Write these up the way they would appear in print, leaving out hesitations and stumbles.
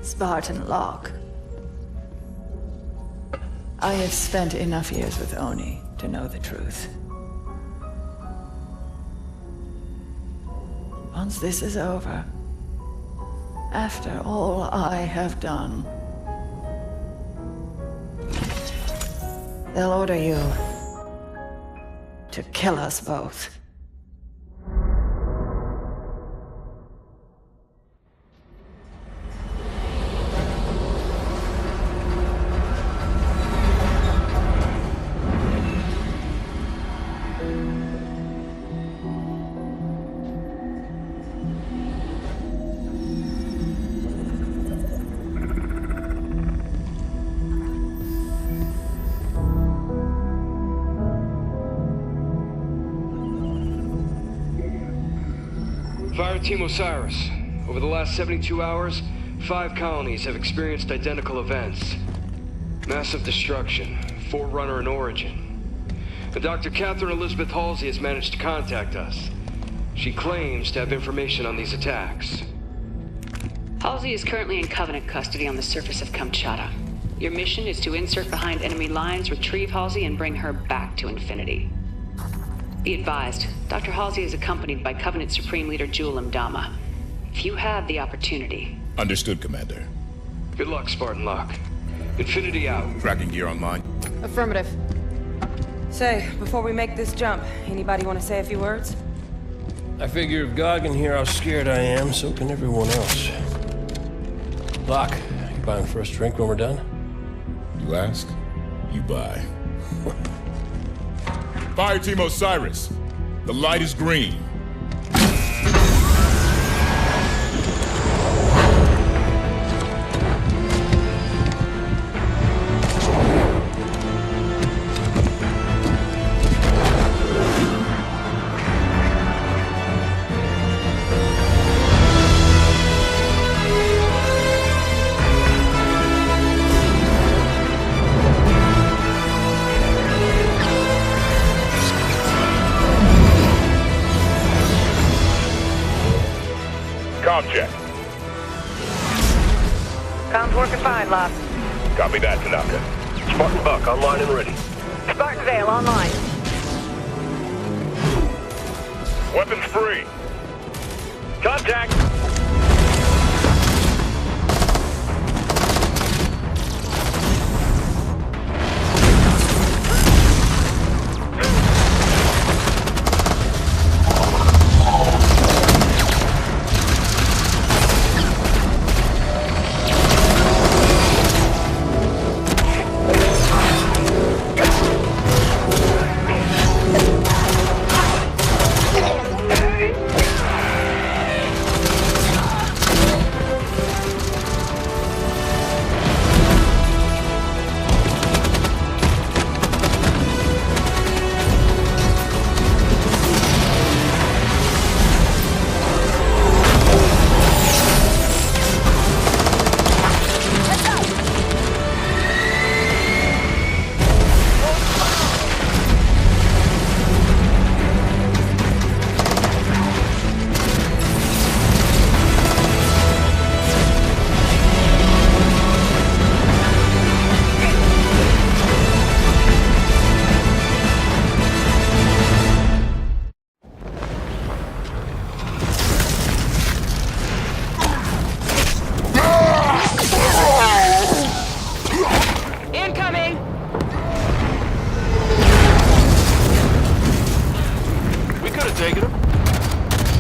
Spartan Locke. I have spent enough years with Oni to know the truth. Once this is over, after all I have done, they'll order you to kill us both. Fire Team Osiris. Over the last 72 hours, 5 colonies have experienced identical events. Massive destruction, Forerunner and Origin. And Dr. Catherine Elizabeth Halsey has managed to contact us. She claims to have information on these attacks. Halsey is currently in Covenant custody on the surface of Kamchatka. Your mission is to insert behind enemy lines, retrieve Halsey, and bring her back to Infinity. Be advised, Dr. Halsey is accompanied by Covenant Supreme Leader Jul 'Mdama. If you have the opportunity... Understood, Commander. Good luck, Spartan Locke. Infinity out. Tracking gear online. Affirmative. Say, before we make this jump, anybody want to say a few words? I figure if God can hear how scared I am, so can everyone else. Locke, you buying first drink when we're done? You ask, you buy. Fire Team Osiris. The light is green. Check. Comms working fine, Locke. Copy that, Tanaka. Spartan Buck online and ready. Spartan Vale online. Weapons free. Contact!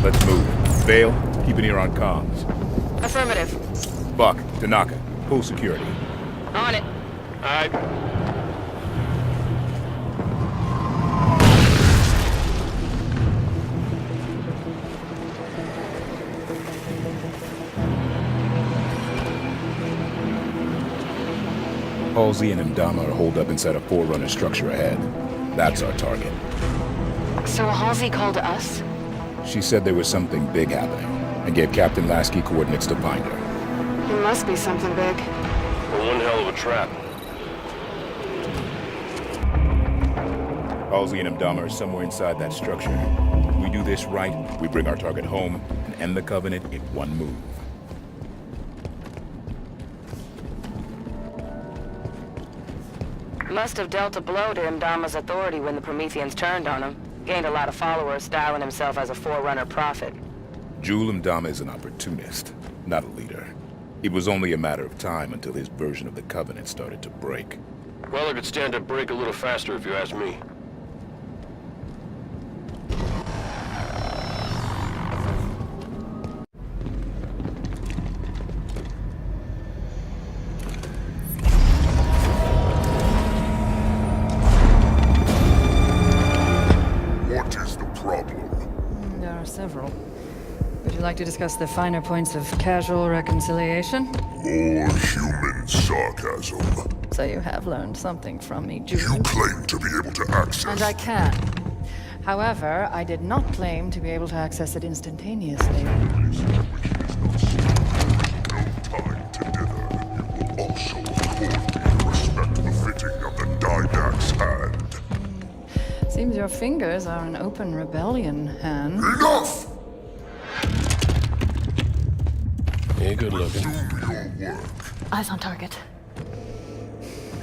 Let's move. Vale, keep an ear on comms. Affirmative. Buck, Tanaka, full security. On it. Alright. Halsey and Ndama are holed up inside a Forerunner structure ahead. That's our target. So Halsey called us? She said there was something big happening, and gave Captain Lasky coordinates to find her. It must be something big. Well, one hell of a trap. Halsey and Ndama are somewhere inside that structure. If we do this right, we bring our target home and end the Covenant in one move. Must have dealt a blow to Ndama's authority when the Prometheans turned on him. Gained a lot of followers, styling himself as a Forerunner prophet. Jul Ndama is an opportunist, not a leader. It was only a matter of time until his version of the Covenant started to break. Well, I could stand to break a little faster if you ask me. What is the problem? There are several. Would you like to discuss the finer points of casual reconciliation? More human sarcasm. So you have learned something from me, Jude. You claim to be able to access... And I can. However, I did not claim to be able to access it instantaneously. No time to dither. You will also afford me respect befitting of the Didact's hand. Seems your fingers are an open rebellion, Han. Enough! Yeah, good looking. Do your work. Eyes on target.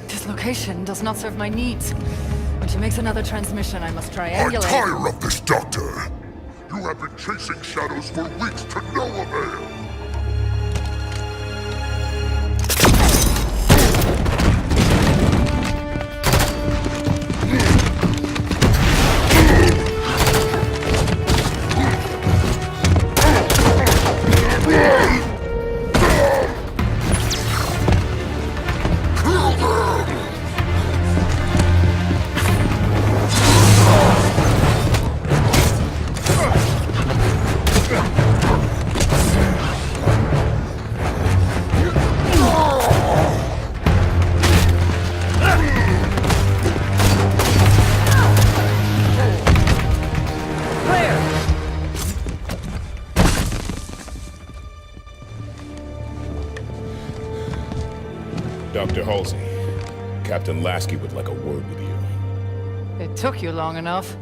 This location does not serve my needs. When she makes another transmission, I must I triangulate. tire of this, Doctor. You have been chasing shadows for weeks to no avail. Dr. Halsey, Captain Lasky would like a word with you. It took you long enough.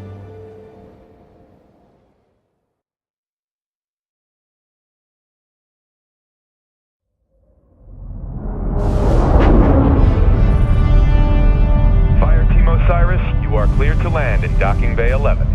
Fire Team Osiris, you are cleared to land in Docking Bay 11.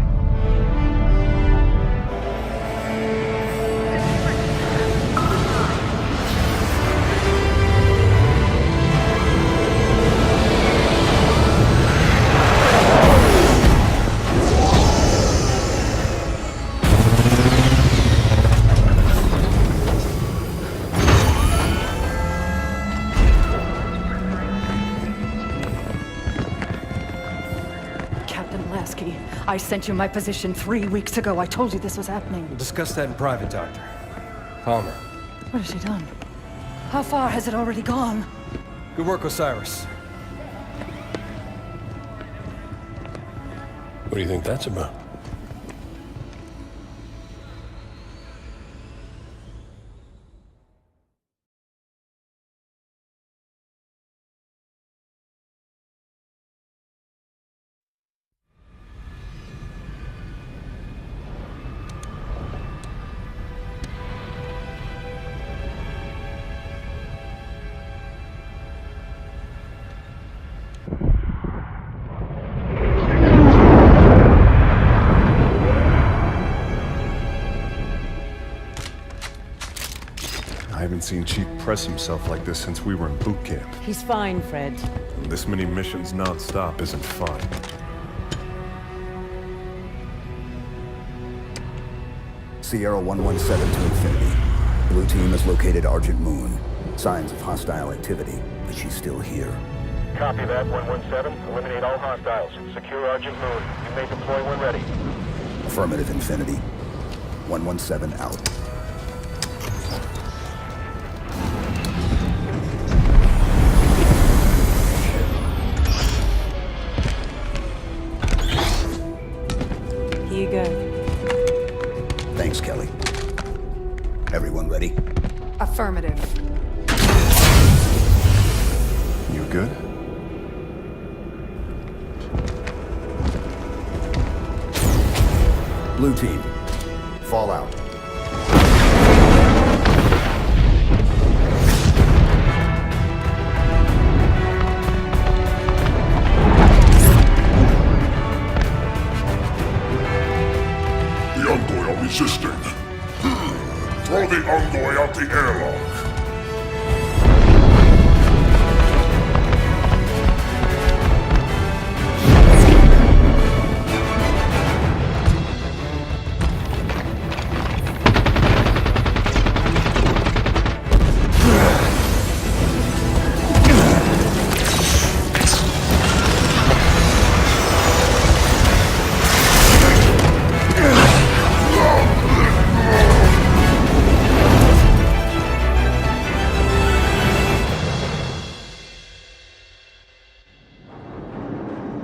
Captain Lasky, I sent you my position 3 weeks ago. I told you this was happening. We'll discuss that in private, Doctor. Palmer. What has she done? How far has it already gone? Good work, Osiris. What do you think that's about? I haven't seen Chief press himself like this since we were in boot camp. He's fine, Fred. And this many missions non-stop isn't fun. Sierra 117 to Infinity. Blue team has located Argent Moon. Signs of hostile activity, but she's still here. Copy that, 117. Eliminate all hostiles. Secure Argent Moon. You may deploy when ready. Affirmative, Infinity. 117 out. Here you go. Thanks, Kelly. Everyone ready? Affirmative. You good? Blue team, fall out. The Envoy are resisting. Throw the Envoy out the airlock.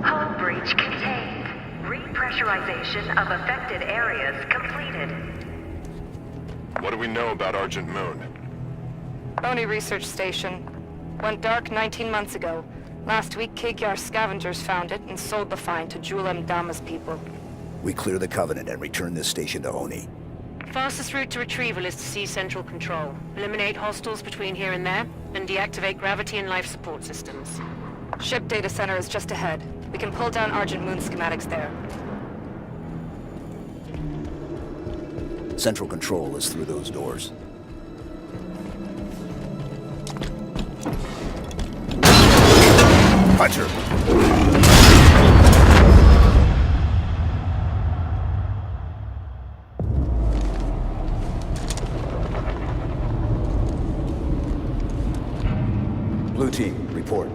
Hull breach contained. Repressurization of affected areas completed. What do we know about Argent Moon? Oni research station. Went dark 19 months ago. Last week, KKR scavengers found it and sold the find to Jul Mdama's people. We clear the Covenant and return this station to Oni. Fastest route to retrieval is to seize Central Control. Eliminate hostiles between here and there, and deactivate gravity and life support systems. Ship data center is just ahead. We can pull down Argent Moon schematics there. Central Control is through those doors. Puncher! Blue team, report.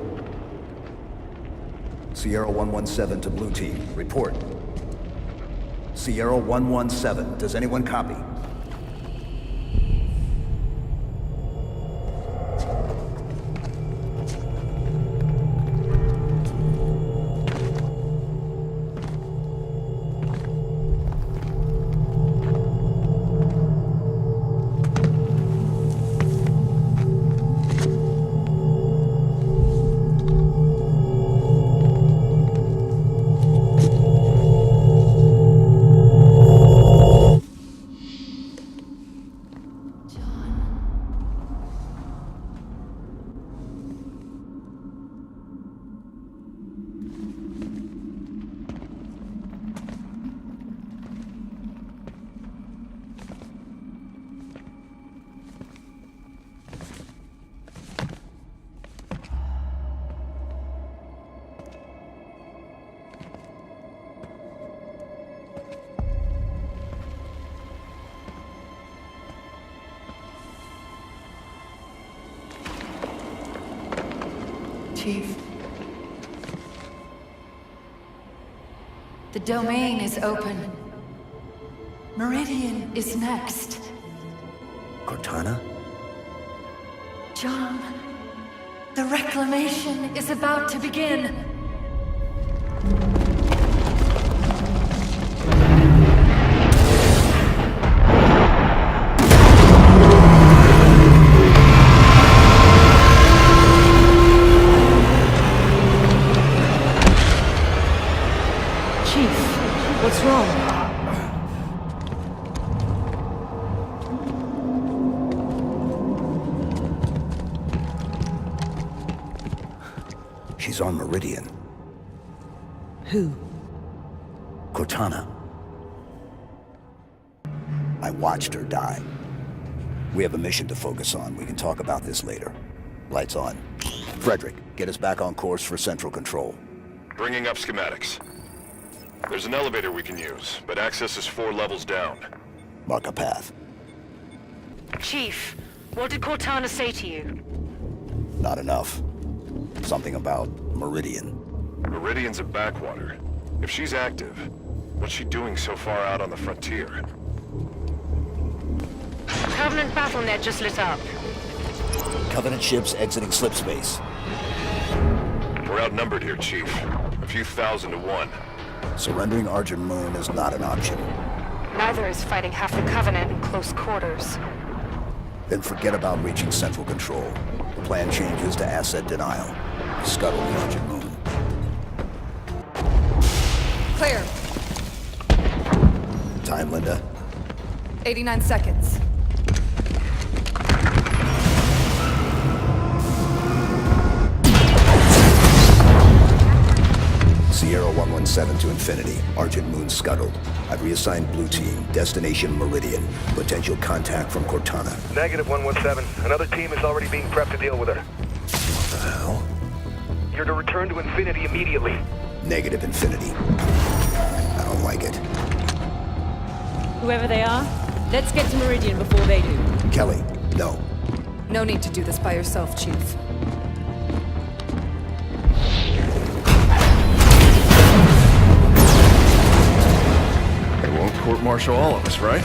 Sierra 117 to Blue team, report. Sierra 117, does anyone copy? Chief. The domain is open. Meridian is next. Cortana? John, the reclamation is about to begin. What's wrong? She's on Meridian. Who? Cortana. I watched her die. We have a mission to focus on. We can talk about this later. Lights on. Frederick, get us back on course for Central Control. Bringing up schematics. There's an elevator we can use, but access is 4 levels down. Mark a path. Chief, What did Cortana say to you? Not enough. Something about Meridian. Meridian's a backwater. If she's active, what's she doing so far out on the frontier? Covenant BattleNet just lit up. Covenant ships exiting slip space. We're outnumbered here, Chief. A few thousand to one. Surrendering Argent Moon is not an option. Neither is fighting half the Covenant in close quarters. Then forget about reaching Central Control. The plan changes to asset denial. Scuttle the Argent Moon. Clear. Time, Linda? 89 seconds. Sierra 117 to Infinity. Argent Moon scuttled. I've reassigned Blue Team. Destination Meridian. Potential contact from Cortana. Negative 117. Another team is already being prepped to deal with her. What the hell? You're to return to Infinity immediately. Negative, Infinity. I don't like it. Whoever they are, let's get to Meridian before they do. Kelly, no. No need to do this by yourself, Chief. They won't court-martial all of us, right?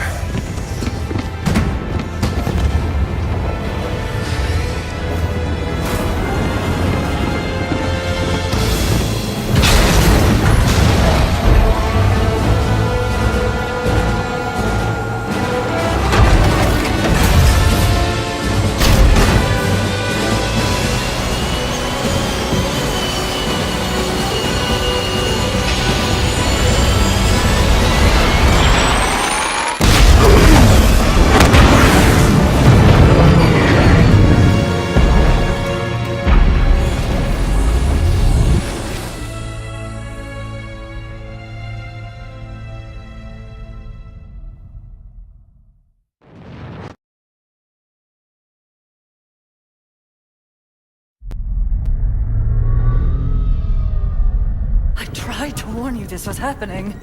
This was happening.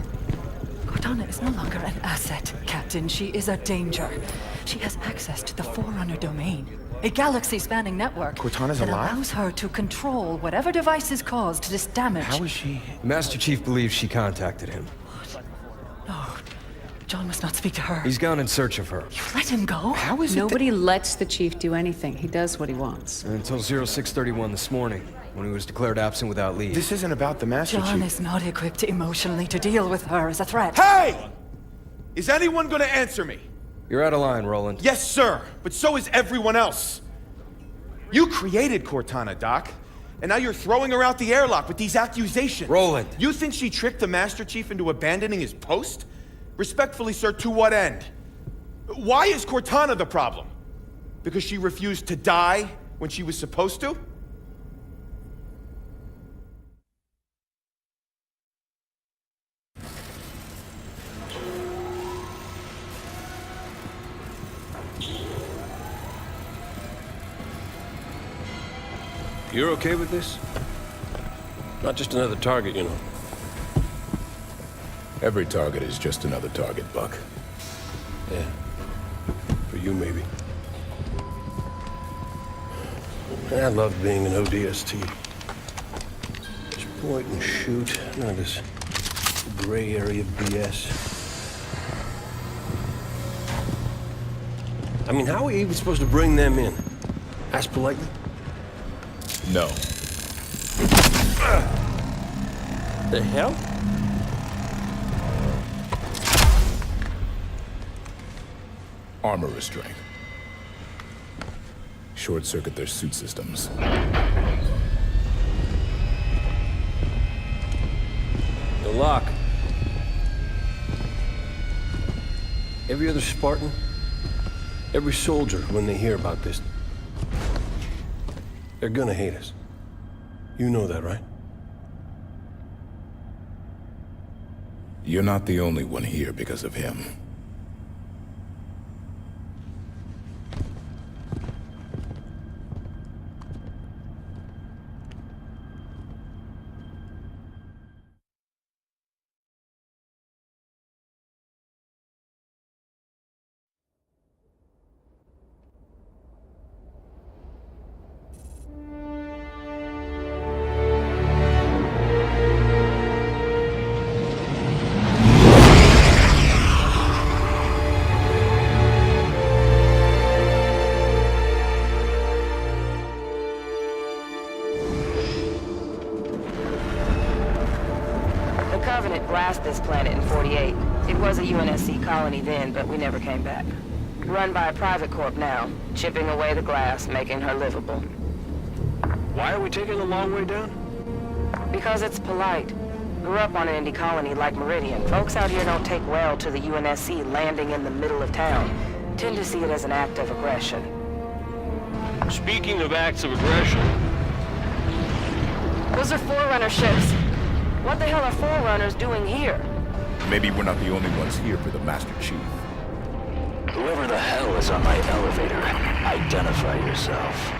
Cortana is no longer an asset, Captain. She is a danger. She has access to the Forerunner domain, a galaxy-spanning network Cortana's that alive? allows her to control whatever devices caused this damage. How is she? Master Chief believes she contacted him. No, John must not speak to her. He's gone in search of her. Let him go. How is Nobody lets the Chief do anything. He does what he wants. Until 0631 this morning, when he was declared absent without leave. This isn't about the Master John Chief. is not equipped emotionally to deal with her as a threat. Hey! Is anyone gonna answer me? You're out of line, Roland. Yes, sir, but so is everyone else. You created Cortana, Doc, and now you're throwing her out the airlock with these accusations. Roland! You think she tricked the Master Chief into abandoning his post? Respectfully, sir, to what end? Why is Cortana the problem? Because she refused to die when she was supposed to? You're okay with this? Not just another target, you know. Every target is just another target, Buck. Yeah. For you, maybe. I loved being an ODST. Just point and shoot. None of this gray area BS. I mean, how are we even supposed to bring them in? Ask politely? No. The hell? Armor restraint. Short-circuit their suit systems. The lock. Every other Spartan, every soldier, when they hear about this, they're gonna hate us. You know that, right? You're not the only one here because of him. Covenant glassed this planet in 48. It was a UNSC colony then, but we never came back. Run by a private corp now, chipping away the glass, making her livable. Why are we taking the long way down? Because it's polite. Grew up on an indie colony like Meridian. Folks out here don't take well to the UNSC landing in the middle of town. Tend to see it as an act of aggression. Speaking of acts of aggression... Those are Forerunner ships. What the hell are Forerunners doing here? Maybe we're not the only ones here for the Master Chief. Whoever the hell is on my elevator, identify yourself.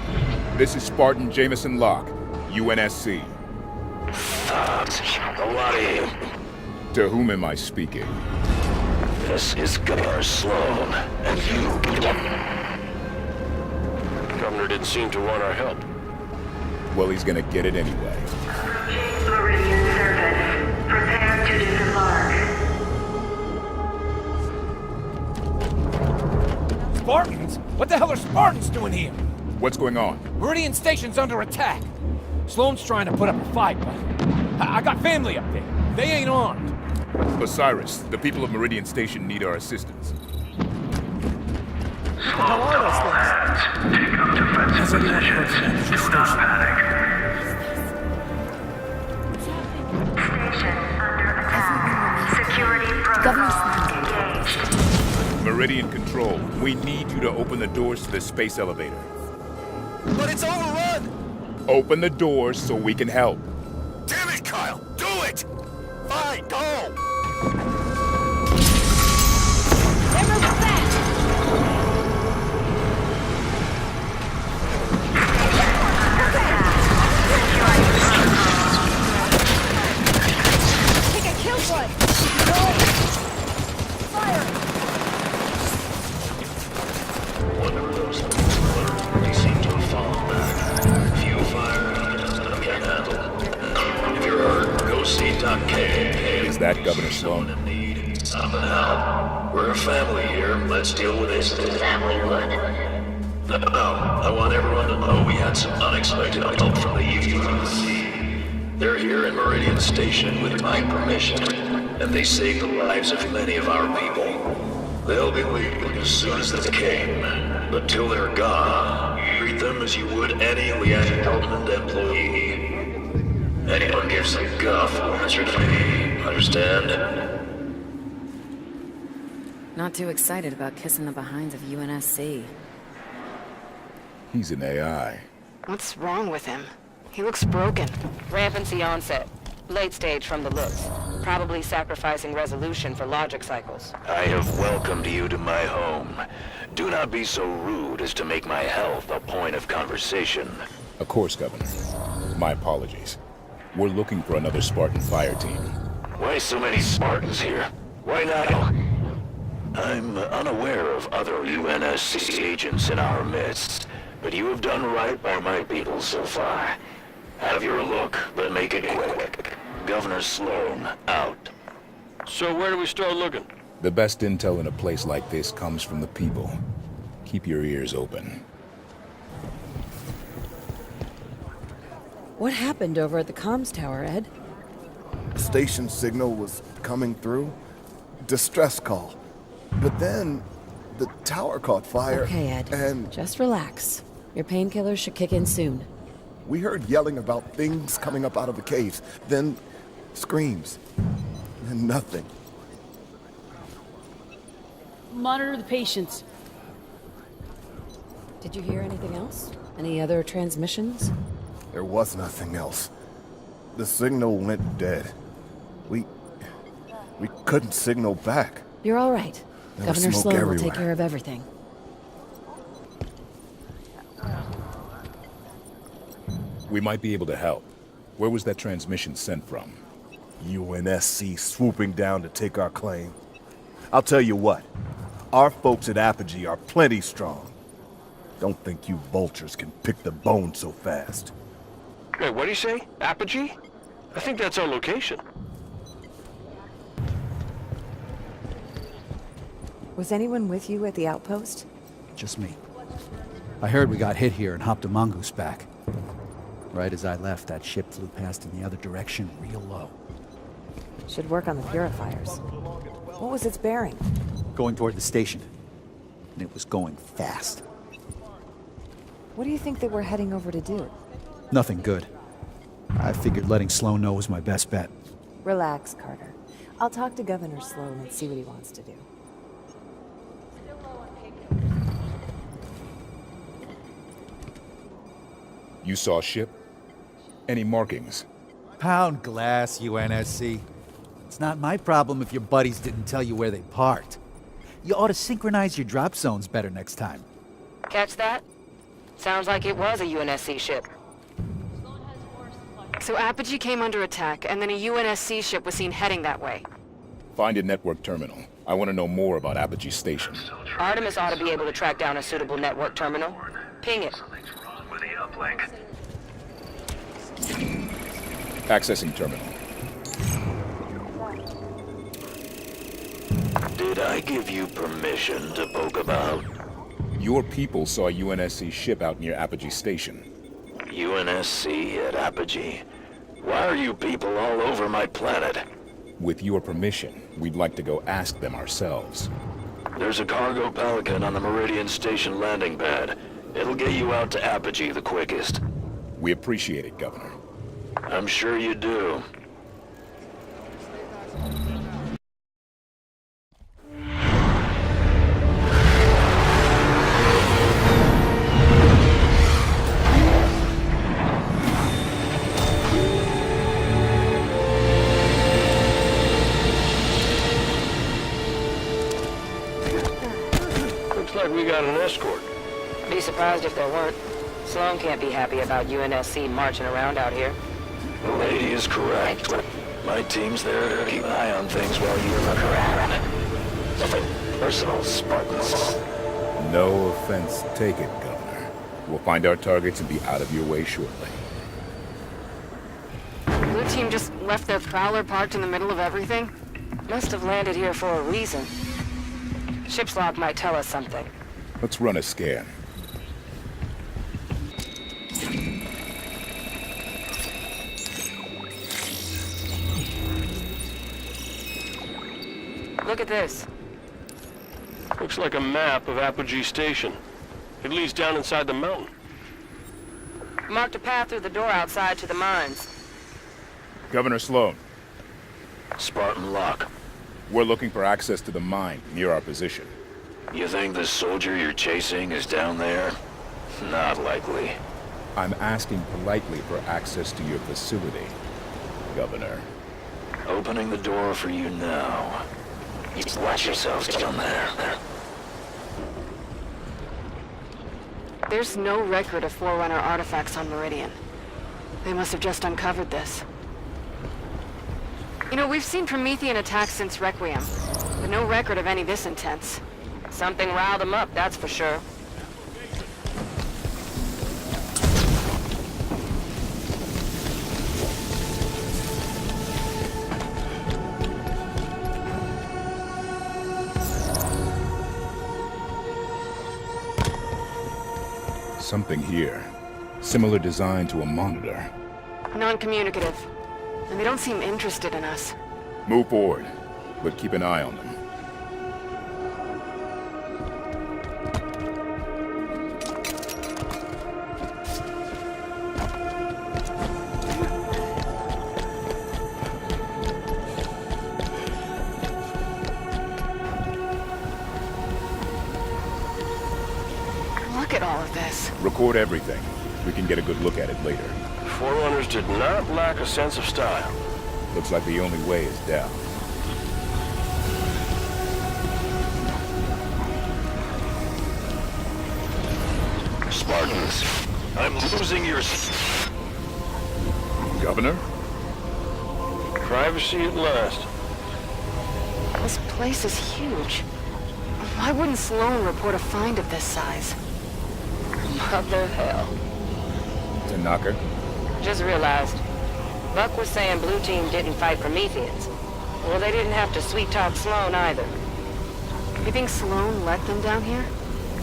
This is Spartan Jameson Locke, UNSC. Thugs, a lot of you. To whom am I speaking? This is Governor Sloan, and you... Governor didn't seem to want our help. Well, he's gonna get it anyway. Meridian surface. Prepare to disembark. Spartans? What the hell are Spartans doing here? What's going on? Meridian Station's under attack. Sloan's trying to put up a fight, but I got family up there. They ain't armed. Osiris, the people of Meridian Station need our assistance. What the hell are those things? Take up defensive Has anyone heard from that Do not panic. Station under attack. Security protocol engaged. Meridian Control, we need you to open the doors to the space elevator. But it's overrun! Open the doors so we can help. Damn it, Kyle! Do it! Fine, go! They're moving fast! Take a kill one! Fire! One of those they seem to have fallen back. Few fire, I can handle. If you're hurt, go see Doc K. Is that Governor Sloan? Something help. We're a family here. Let's deal with this. Family what? No, I want everyone to know we had some unexpected help from the UNSC. They're here in Meridian Station with my permission, and they saved the lives of many of our people. They'll be leaving as soon as they came. But till they're gone, treat them as you would any Lieutenant Helmand employee. Anyone gives a guff will answer to me. Understand? Not too excited about kissing the behinds of UNSC. He's an AI. What's wrong with him? He looks broken. Rampancy onset. Late stage from the looks. Probably sacrificing resolution for logic cycles. I have welcomed you to my home. Do not be so rude as to make my health a point of conversation. Of course, Governor. My apologies. We're looking for another Spartan fire team. Why so many Spartans here? Why not? I'm unaware of other UNSC agents in our midst, but you have done right by my people so far. Have your look, but make it quick. Governor Sloan, out. So where do we start looking? The best intel in a place like this comes from the people. Keep your ears open. What happened over at the comms tower, Ed? Station signal was coming through. Distress call. But then, the tower caught fire. Okay, Ed. And just relax. Your painkillers should kick in soon. we heard yelling about things coming up out of the caves. Then, screams. And nothing. Monitor the patients. Did you hear anything else? Any other transmissions? There was nothing else. The signal went dead. We couldn't signal back. You're all right. There was Governor smoke Sloan will everywhere. take care of everything. We might be able to help. Where was that transmission sent from? UNSC swooping down to take our claim. I'll tell you what. Our folks at Apogee are plenty strong. Don't think you vultures can pick the bone so fast. Wait, what do you say? Apogee? I think that's our location. Was anyone with you at the outpost? Just me. I heard we got hit here and hopped a mongoose back. Right as I left, that ship flew past in the other direction real low. Should work on the purifiers. What was its bearing? Going toward the station. And it was going fast. What do you think they were heading over to do? Nothing good. I figured letting Sloan know was my best bet. Relax, Carter. I'll talk to Governor Sloan and see what he wants to do. You saw a ship? Any markings? Pound glass, UNSC. It's not my problem if your buddies didn't tell you where they parked. You ought to synchronize your drop zones better next time. Catch that? Sounds like it was a UNSC ship. So Apogee came under attack, and then a UNSC ship was seen heading that way. Find a network terminal. I want to know more about Apogee Station. Artemis ought to be able to track down a suitable network terminal. Ping it. With the uplink. Accessing terminal. Did I give you permission to poke about? Your people saw a UNSC ship out near Apogee Station. UNSC at Apogee? Why are you people all over my planet? With your permission, we'd like to go ask them ourselves. There's a cargo Pelican on the Meridian Station landing pad. It'll get you out to Apogee the quickest. We appreciate it, Governor. I'm sure you do. Looks like we got an escort. Be surprised if there weren't. Sloan can't be happy about UNSC marching around out here. The lady is correct. My team's there to keep an eye on things while you look around. Nothing personal, Spartans. No offense taken, Governor. We'll find our targets and be out of your way shortly. Blue team just left their prowler parked in the middle of everything? Must have landed here for a reason. Ship's log might tell us something. Let's run a scan. Look at this. Looks like a map of Apogee Station. It leads down inside the mountain. Marked a path through the door outside to the mines. Governor Sloan. Spartan Locke. We're looking for access to the mine near our position. You think the soldier you're chasing is down there? Not likely. I'm asking politely for access to your facility, Governor. Opening the door for you now. You watch yourselves down there. There's no record of Forerunner artifacts on Meridian. They must have just uncovered this. You know, we've seen Promethean attacks since Requiem, but no record of any this intense. Something riled them up, that's for sure. Something here. Similar design to a monitor. Non-communicative. And they don't seem interested in us. Move forward, but keep an eye on them. Look at all of this. Record everything. We can get a good look at it later. Forerunners did not lack a sense of style. Looks like the only way is down. Spartans, I'm losing your... Governor? Privacy at last. This place is huge. Why wouldn't Sloan report a find of this size? Mother hell. Tanaka? Just realized. Buck was saying Blue Team didn't fight Prometheans. Well, they didn't have to sweet-talk Sloan either. You think Sloan let them down here?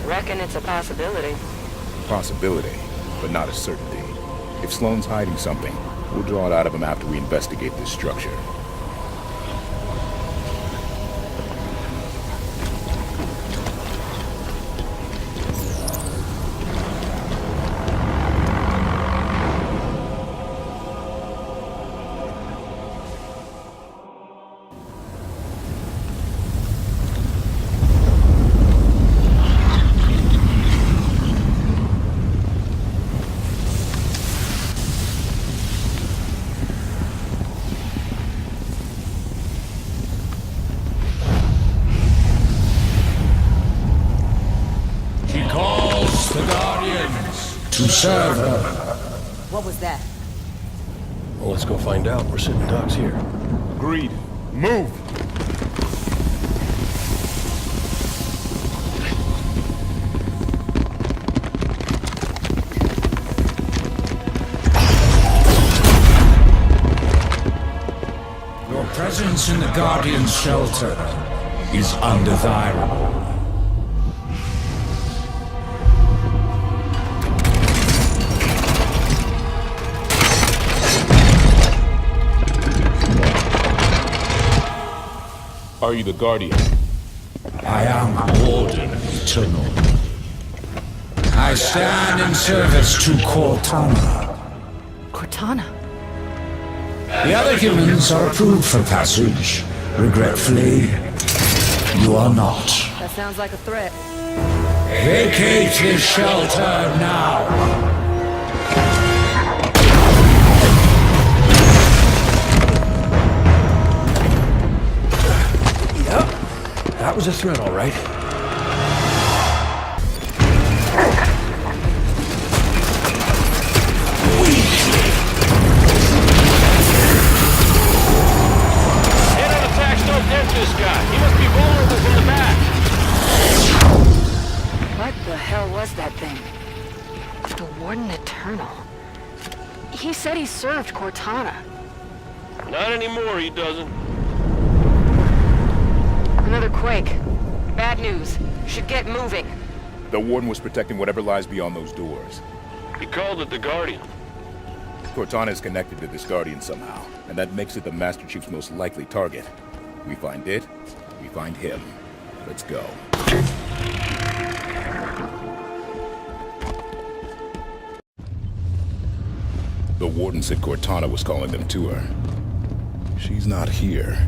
Reckon it's a possibility. Possibility, but not a certainty. If Sloan's hiding something, we'll draw it out of him after we investigate this structure. server. What was that? Well, let's go find out. We're sitting ducks here. Agreed. Move! Your presence in the Guardian's shelter is undesirable. Are you the Guardian? I am Warden Eternal. I stand in service to Cortana. Cortana? The other humans are approved for passage. Regretfully, you are not. That sounds like a threat. Vacate his shelter now. That was a threat, all right. Head-on attacks don't dent this guy. He must be vulnerable from the back. What the hell was that thing? The Warden Eternal. He said he served Cortana. Not anymore, he doesn't. Another quake. Bad news. Should get moving. The Warden was protecting whatever lies beyond those doors. He called it the Guardian. Cortana is connected to this Guardian somehow, and that makes it the Master Chief's most likely target. We find it, we find him. Let's go. The Warden said Cortana was calling them to her. She's not here.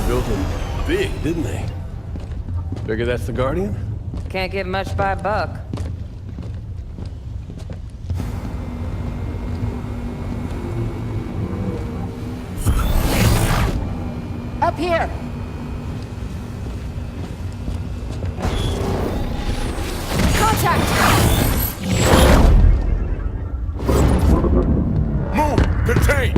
Built him big, didn't they? Figure that's the Guardian? Can't get much by a buck. Up here! Contact! Move! Contain!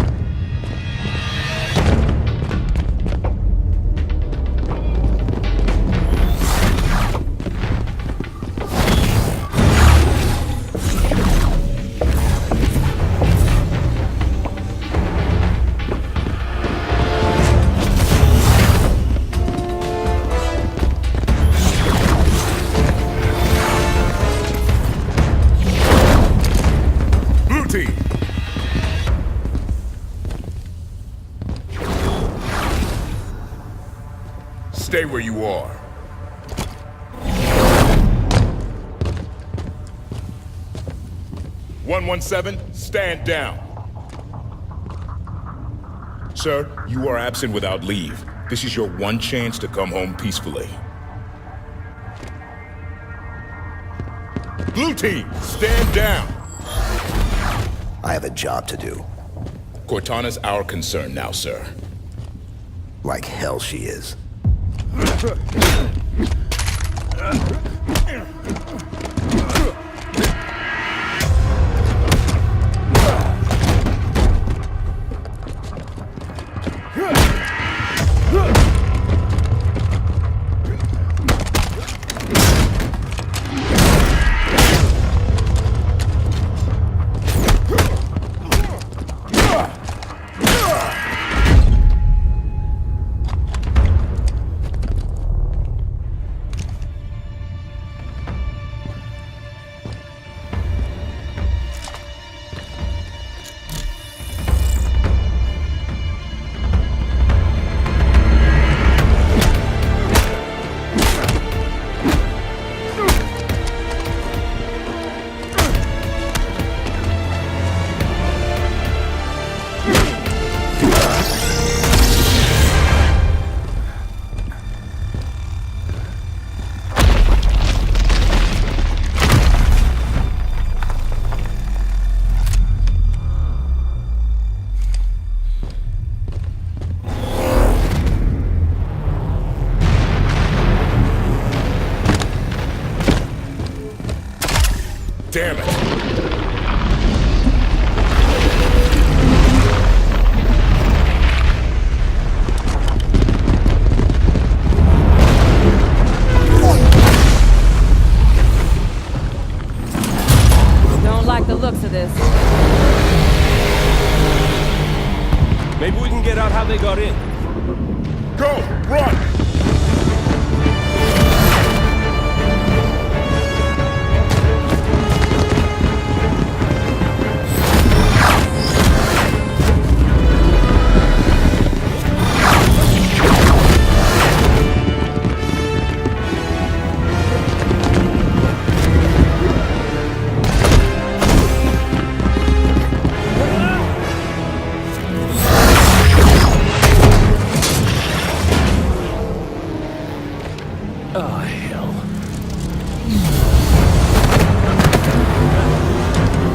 Stay where you are. "117, stand down. Sir, you are absent without leave. This is your one chance to come home peacefully. Blue team, stand down. I have a job to do. Cortana's our concern now, sir. Like hell she is. Damn it! Don't like the looks of this. Maybe we can get out how they got in. Go! Run!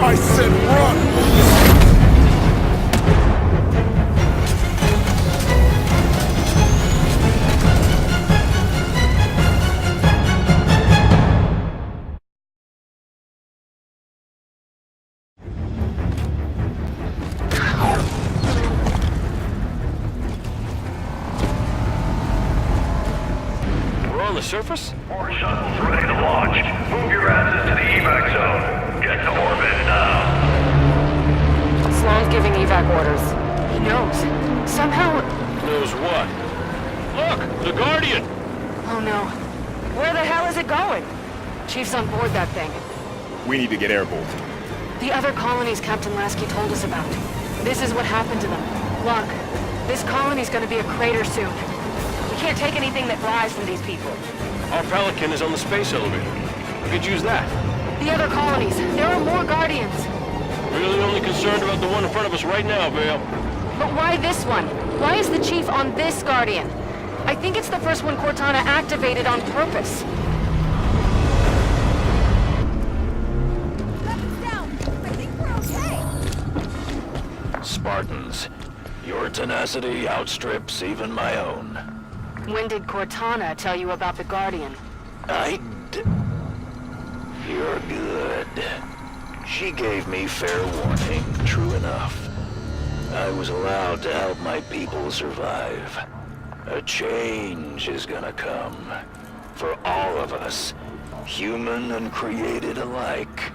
I said run! We're on the surface? More shuttles ready to launch. Move your asses to the evac zone. Get to orbit now. Sloan's giving evac orders. He knows. Somehow... Knows what? Look! The Guardian! Oh no. Where the hell is it going? Chief's on board that thing. We need to get airborne. The other colonies Captain Lasky told us about. This is what happened to them. Look, this colony's gonna be a crater soon. We can't take anything that flies from these people. Our Pelican is on the space elevator. We could use that. The other colonies, there are more Guardians. Really only concerned about the one in front of us right now, Vale. But why this one? Why is the Chief on this Guardian? I think it's the first one Cortana activated on purpose. Spartans, your tenacity outstrips even my own. When did Cortana tell you about the Guardian? You're good. She gave me fair warning, true enough. I was allowed to help my people survive. A change is gonna come. For all of us, human and created alike.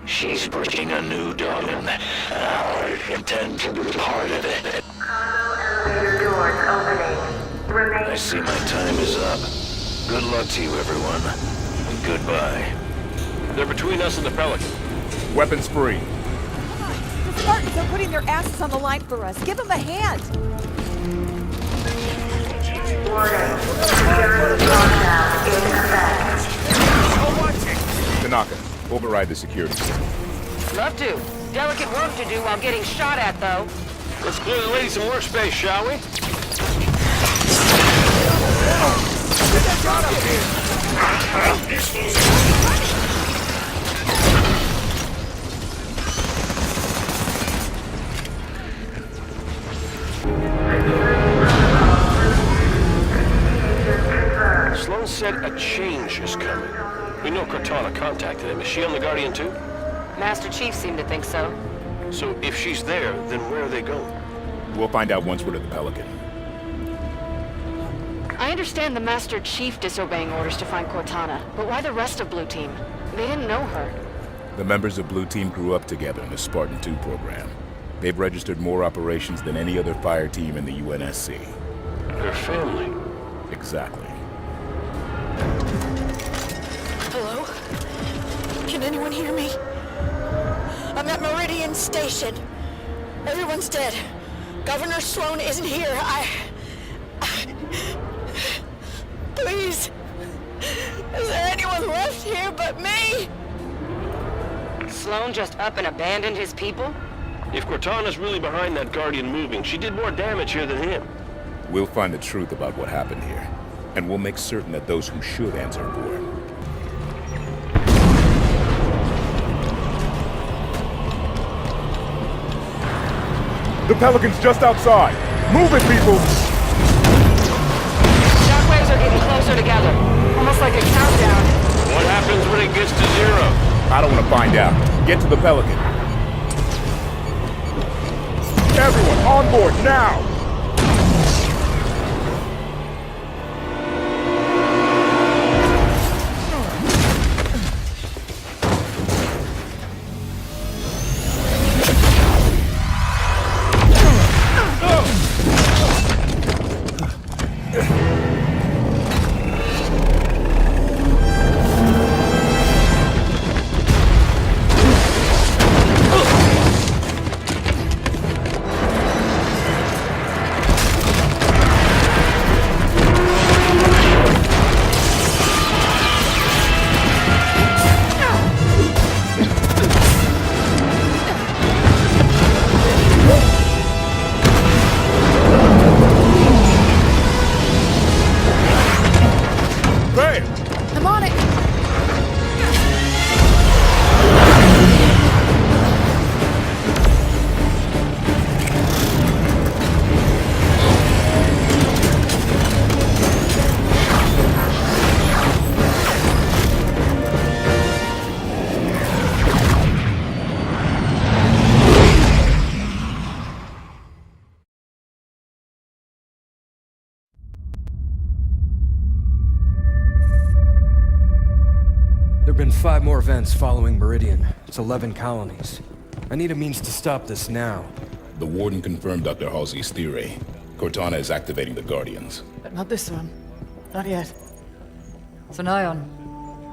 She's bringing a new dawn, and I intend to be part of it. Elevator doors opening. Remain. I see my time is up. Good luck to you, everyone. And goodbye. They're between us and the Pelican. Weapons free. The Spartans are putting their asses on the line for us. Give them a hand. Warning. Security lockdown in effect. Tanaka, override the security. Love to. Delicate work to do while getting shot at, though. Let's clear the lady some workspace, shall we? Sloan said a change is coming. We know Cortana contacted him. Is she on the Guardian too? Master Chief seemed to think so. So if she's there, then where are they going? We'll find out once we're at the Pelican. I understand the Master Chief disobeying orders to find Cortana, but why the rest of Blue Team? They didn't know her. The members of Blue Team grew up together in the Spartan 2 program. They've registered more operations than any other fire team in the UNSC. Her family. Exactly. Hello? Can anyone hear me? I'm at Meridian Station. Everyone's dead. Governor Sloan isn't here. Please. Is there anyone left here but me? Sloan just up and abandoned his people? If Cortana's really behind that Guardian moving, she did more damage here than him. We'll find the truth about what happened here, and we'll make certain that those who should answer for it. The Pelican's just outside! Move it, people! Shockwaves are getting closer together. Almost like a countdown. What happens when it gets to zero? I don't want to find out. Get to the Pelican. Everyone, on board, now! I'm on it! There've been 5 more events following Meridian. It's 11 colonies. I need a means to stop this now. The Warden confirmed Dr. Halsey's theory. Cortana is activating the Guardians. But not this one. Not yet. Sanion,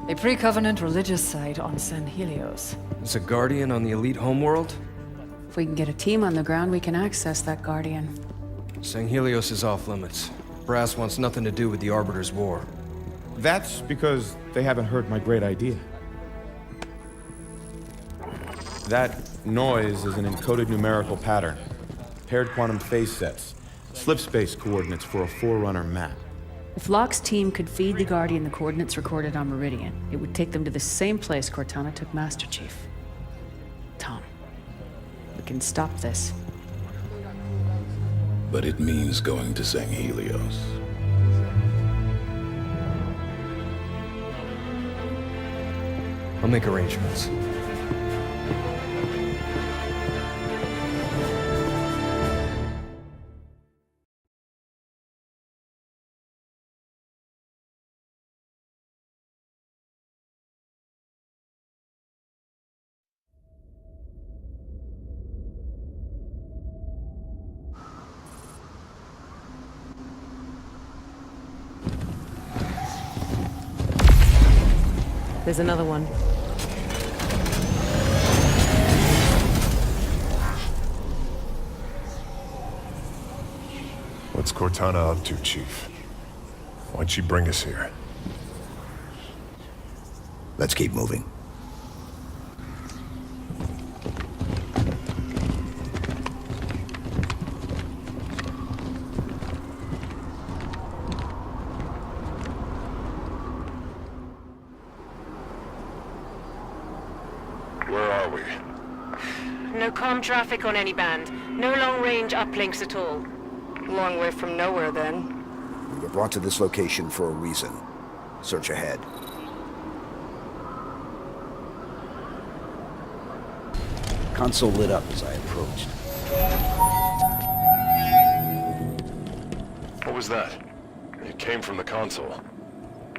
a pre-Covenant religious site on San Helios. Is a Guardian on the elite homeworld? If we can get a team on the ground, we can access that Guardian. San Helios is off limits. Brass wants nothing to do with the Arbiter's war. That's because they haven't heard my great idea. That noise is an encoded numerical pattern. Paired quantum phase sets. Slip space coordinates for a Forerunner map. If Locke's team could feed the Guardian the coordinates recorded on Meridian, it would take them to the same place Cortana took Master Chief. Tom, we can stop this. But it means going to San Helios. I'll make arrangements. There's another one. What's Cortana up to, Chief? Why'd she bring us here? Let's keep moving. Where are we? No comm traffic on any band. No long-range uplinks at all. Long way from nowhere, then. We were brought to this location for a reason. Search ahead. Console lit up as I approached. What was that? It came from the console.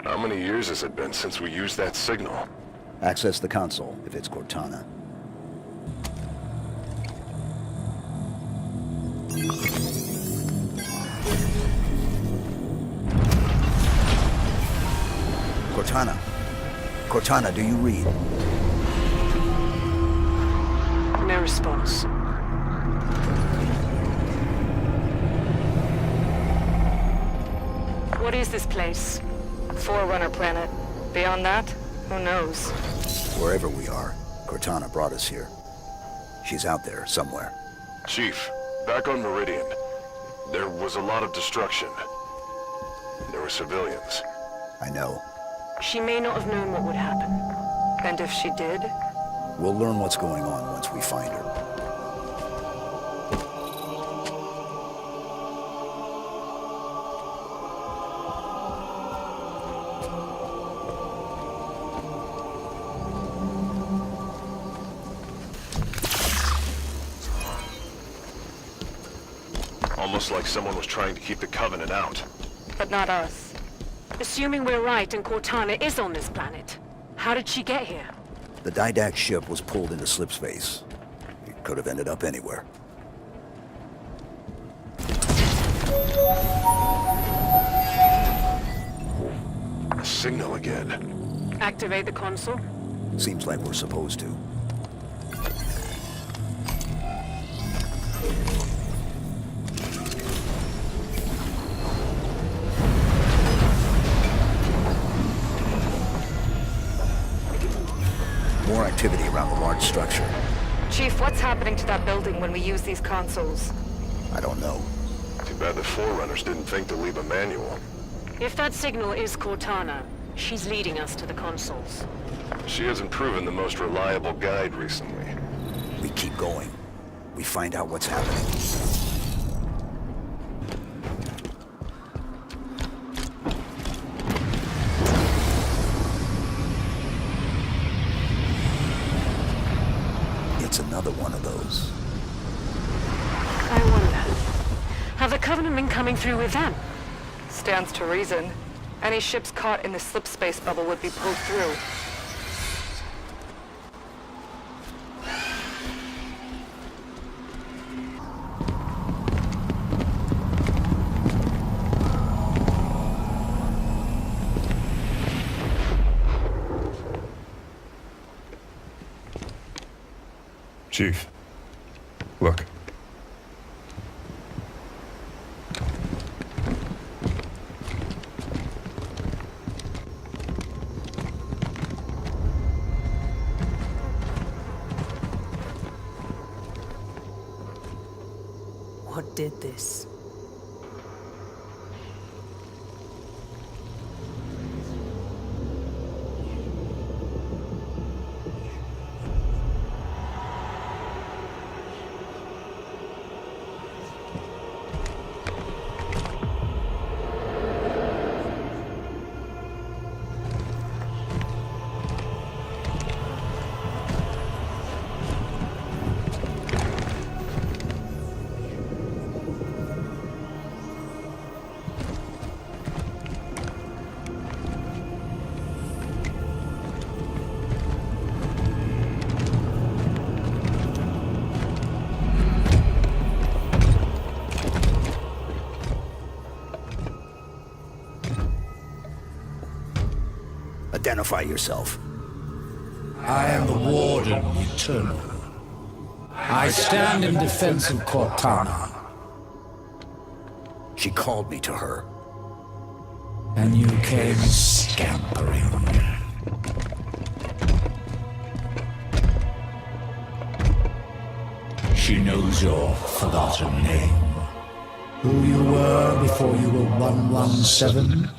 How many years has it been since we used that signal? Access the console, if it's Cortana. Cortana. Cortana, do you read? No response. What is this place? Forerunner planet. Beyond that, who knows? Wherever we are, Cortana brought us here. She's out there somewhere. Chief, back on Meridian, there was a lot of destruction. There were civilians. I know. She may not have known what would happen. And if she did? We'll learn what's going on once we find her. Almost like someone was trying to keep the Covenant out. But not us. Assuming we're right and Cortana is on this planet, how did she get here? The Didact ship was pulled into slipspace. It could have ended up anywhere. A signal again. Activate the console? Seems like we're supposed to. More activity around the large structure. Chief, what's happening to that building when we use these consoles? I don't know. Too bad the Forerunners didn't think to leave a manual. If that signal is Cortana, she's leading us to the consoles. She hasn't proven the most reliable guide recently. We keep going. We find out what's happening. It's another one of those. I wonder, have the Covenant been coming through with them? Stands to reason. Any ships caught in the slipspace bubble would be pulled through. Chief, look. What did this? Identify yourself. I am the Warden Eternal. I stand in defense of Cortana. She called me to her. And you came scampering. She knows your forgotten name. Who you were before you were 117?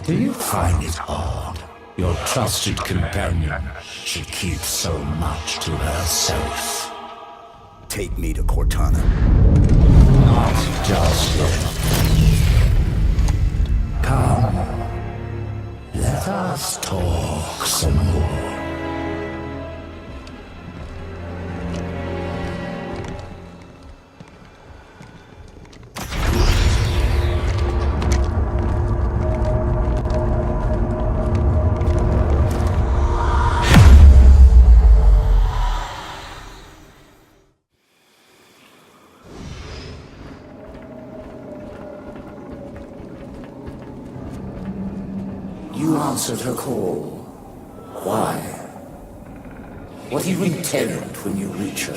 Do you find it odd? Your trusted companion should keep so much to herself. Take me to Cortana. Not just yet. Come. Let us talk some more. You answered her call. Why? What do you intend when you reach her?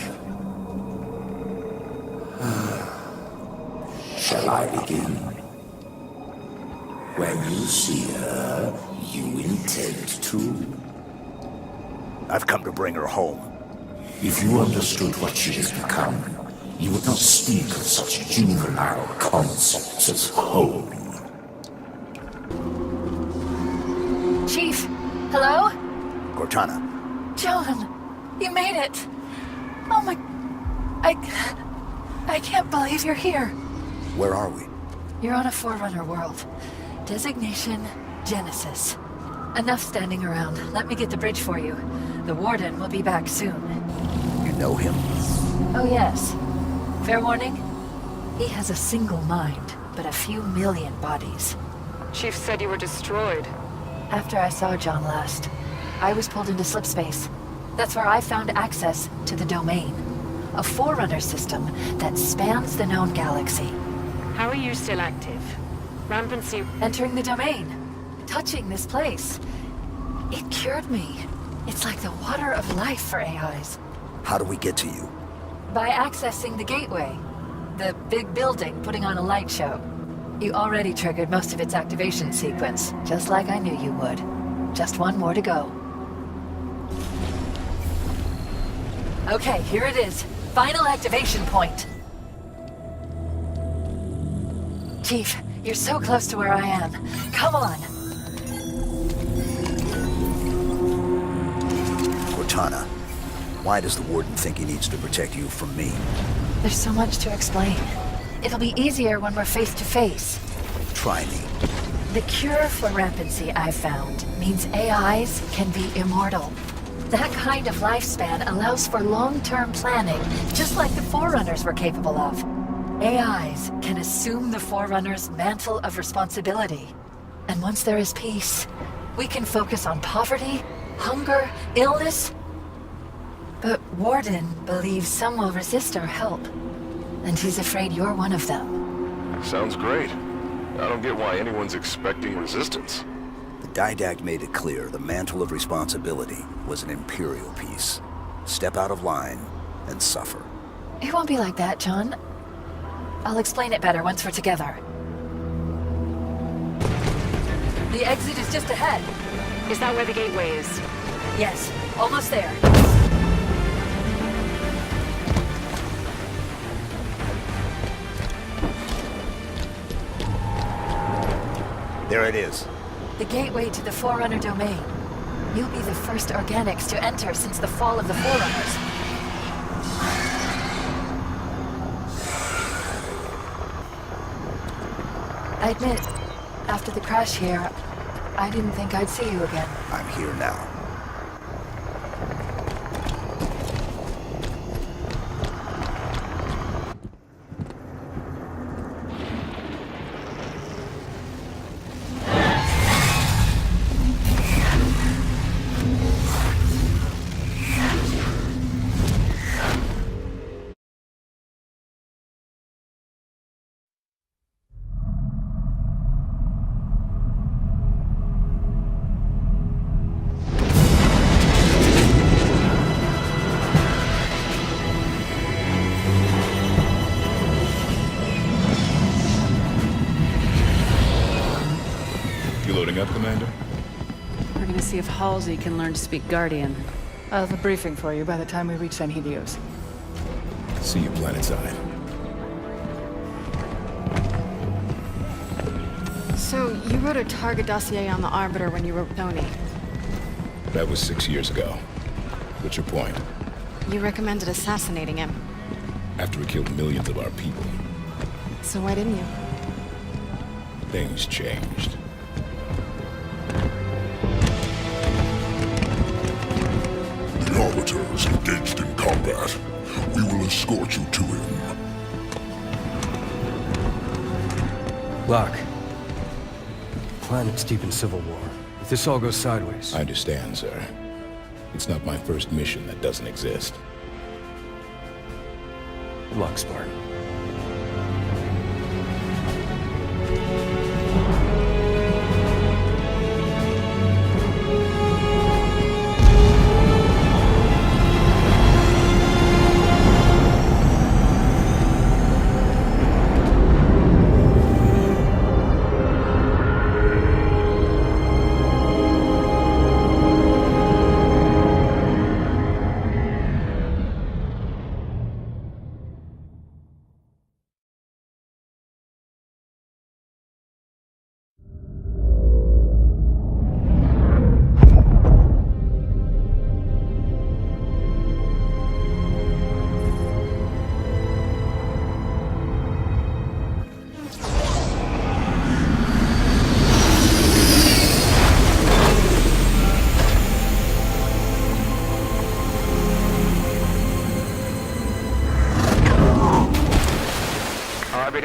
Shall I begin? When you see her, you intend to? I've come to bring her home. If you understood what she has become, you would not speak of such juvenile concepts as home. Chief, hello? Cortana. John, you made it. Oh my... I can't believe you're here. Where are we? You're on a Forerunner world. Designation, Genesis. Enough standing around. Let me get the bridge for you. The Warden will be back soon. You know him? Oh yes. Fair warning? He has a single mind, but a few million bodies. Chief said you were destroyed. After I saw John last, I was pulled into slipspace. That's where I found access to the Domain. A Forerunner system that spans the known galaxy. How are you still active? Rampancy... Entering the Domain. Touching this place. It cured me. It's like the water of life for AIs. How do we get to you? By accessing the gateway. The big building putting on a light show. You already triggered most of its activation sequence, just like I knew you would. Just one more to go. Okay, here it is. Final activation point. Chief, you're so close to where I am. Come on. Cortana, why does the Warden think he needs to protect you from me? There's so much to explain. It'll be easier when we're face to face. Try me. The cure for rampancy I've found means AIs can be immortal. That kind of lifespan allows for long-term planning, just like the Forerunners were capable of. AIs can assume the Forerunner's mantle of responsibility. And once there is peace, we can focus on poverty, hunger, illness. But Warden believes some will resist our help. And he's afraid you're one of them. Sounds great. I don't get why anyone's expecting resistance. The Didact made it clear the mantle of responsibility was an Imperial piece. Step out of line and suffer. It won't be like that, John. I'll explain it better once we're together. The exit is just ahead. Is that where the gateway is? Yes, almost there. There it is. The gateway to the Forerunner Domain. You'll be the first organics to enter since the fall of the Forerunners. I admit, after the crash here, I didn't think I'd see you again. I'm here now. Up, Commander? We're gonna see if Halsey can learn to speak Guardian. I'll have a briefing for you by the time we reach San Helios. See you planetside. So, you wrote a target dossier on the Arbiter when you were with Tony. That was 6 years ago. What's your point? You recommended assassinating him. After he killed millions of our people. So why didn't you? Things changed. The Arbiter is engaged in combat. We will escort you to him. Locke. Planet's deep in civil war. If this all goes sideways... I understand, sir. It's not my first mission that doesn't exist. Good luck, Spartan.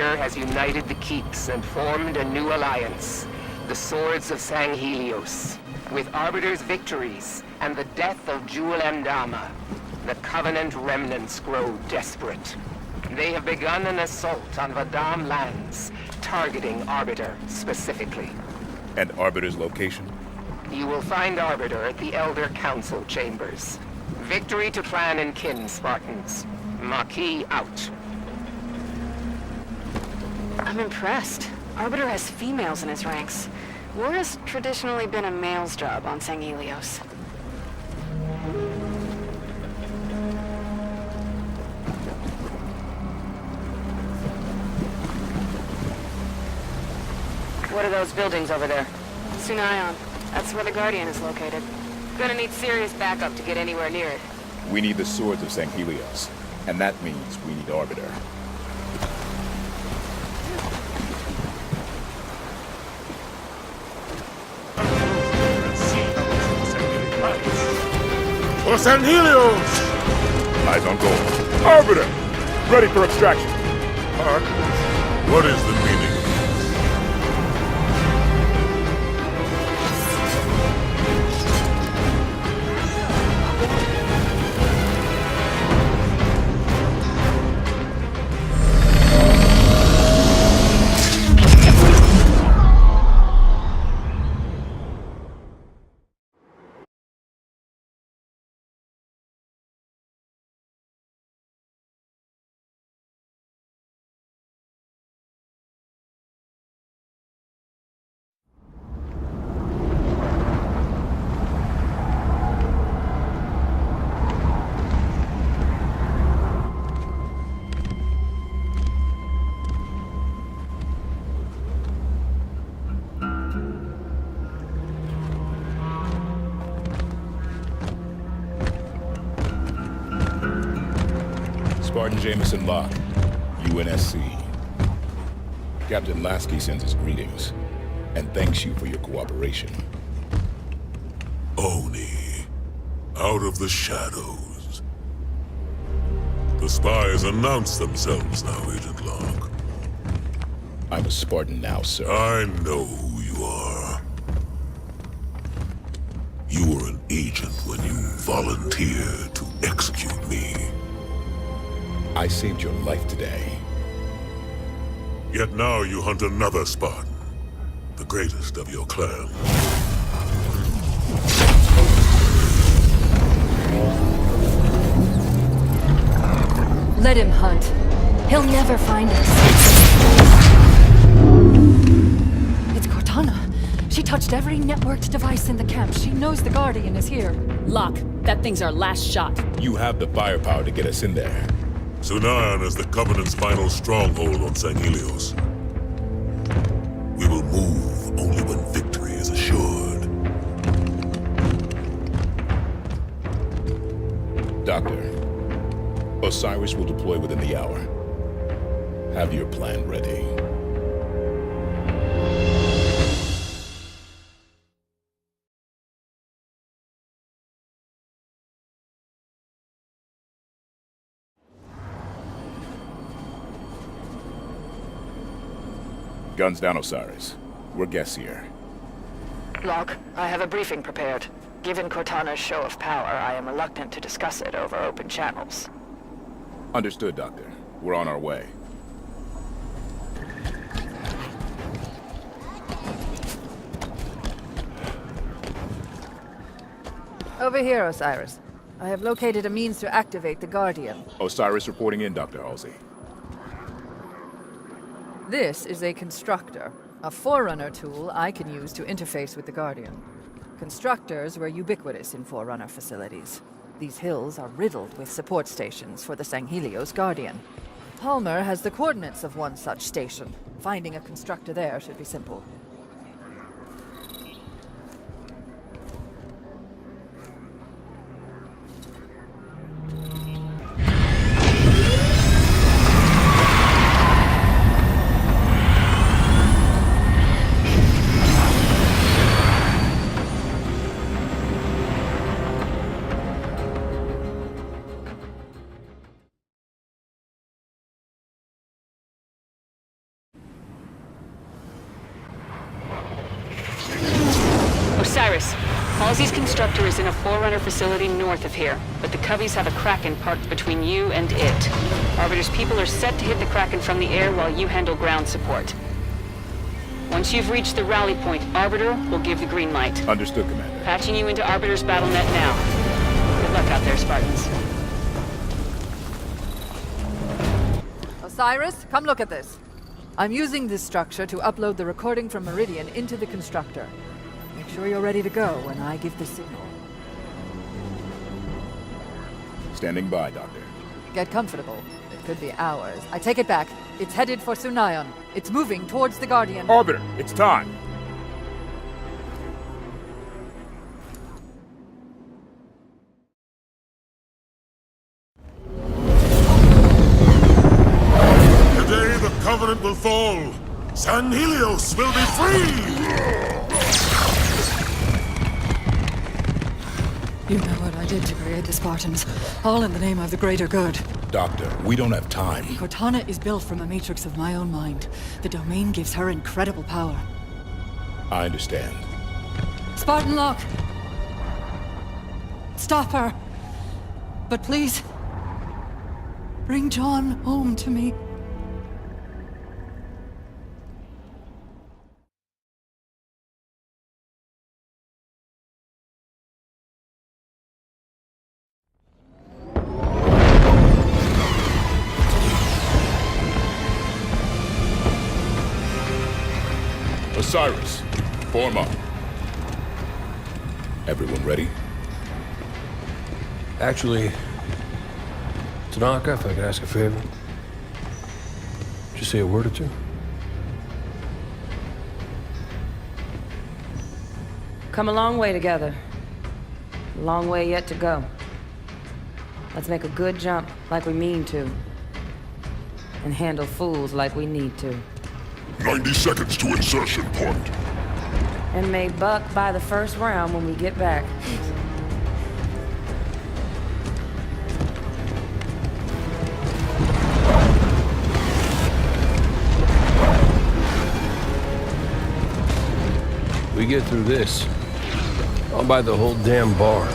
Arbiter has united the Keeps and formed a new alliance, the Swords of Sanghelios. With Arbiter's victories and the death of Jul Andama, the Covenant remnants grow desperate. They have begun an assault on Vadam lands, targeting Arbiter specifically. And Arbiter's location? You will find Arbiter at the Elder Council chambers. Victory to Clan and Kin, Spartans. Maquis out. I'm impressed. Arbiter has females in his ranks. War has traditionally been a male's job on Sanghelios. What are those buildings over there? Sunayon. That's where the Guardian is located. Gonna need serious backup to get anywhere near it. We need the Swords of Sanghelios, and that means we need Arbiter. For Sanghelios! Eyes on goal. Arbiter! Ready for extraction. What is the meaning? Spartan Jameson Locke, UNSC. Captain Lasky sends his greetings, and thanks you for your cooperation. Oni, out of the shadows. The spies announce themselves now, Agent Locke. I'm a Spartan now, sir. I know who you are. You were an agent when you volunteered to execute me. I saved your life today. Yet now you hunt another Spartan, the greatest of your clan. Let him hunt. He'll never find us. It's Cortana. She touched every networked device in the camp. She knows the Guardian is here. Locke, that thing's our last shot. You have the firepower to get us in there. Sunayon is the Covenant's final stronghold on Sanghelios. We will move only when victory is assured. Doctor, Osiris will deploy within the hour. Have your plan ready. Guns down, Osiris. We're guests here. Locke, I have a briefing prepared. Given Cortana's show of power, I am reluctant to discuss it over open channels. Understood, Doctor. We're on our way. Over here, Osiris. I have located a means to activate the Guardian. Osiris reporting in, Dr. Halsey. This is a constructor, a Forerunner tool I can use to interface with the Guardian. Constructors were ubiquitous in Forerunner facilities. These hills are riddled with support stations for the Sanghelios Guardian. Palmer has the coordinates of one such station. Finding a constructor there should be simple. Osiris, Halsey's constructor is in a Forerunner facility north of here, but the Coveys have a Kraken parked between you and it. Arbiter's people are set to hit the Kraken from the air while you handle ground support. Once you've reached the rally point, Arbiter will give the green light. Understood, Commander. Patching you into Arbiter's battle net now. Good luck out there, Spartans. Osiris, come look at this. I'm using this structure to upload the recording from Meridian into the constructor. Make sure you're ready to go when I give the signal. Standing by, Doctor. Get comfortable. It could be hours. I take it back. It's headed for Sunayon. It's moving towards the Guardian. Arbiter, it's time! Today the Covenant will fall. San Helios will be free! You know what I did to create the Spartans, all in the name of the greater good. Doctor, we don't have time. Cortana is built from a matrix of my own mind. The domain gives her incredible power. I understand. Spartan Locke! Stop her! But please, bring John home to me. Osiris, form up. Everyone ready? Actually, Tanaka, if I could ask a favor. Just say a word or two. Come a long way together. A long way yet to go. Let's make a good jump like we mean to. And handle fools like we need to. 90 seconds to insertion point. And may buck by the first round when we get back. We get through this, I'll buy the whole damn bar.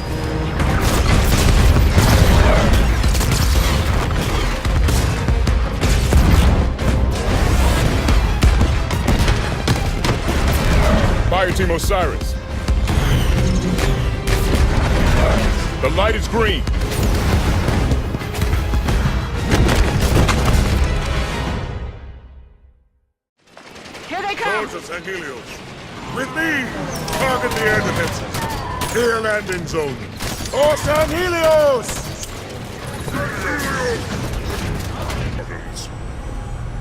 Fire Team Osiris. The light is green. Here they come! Towards San Helios. With me! Target the air defenses. Clear landing zone. For San Helios!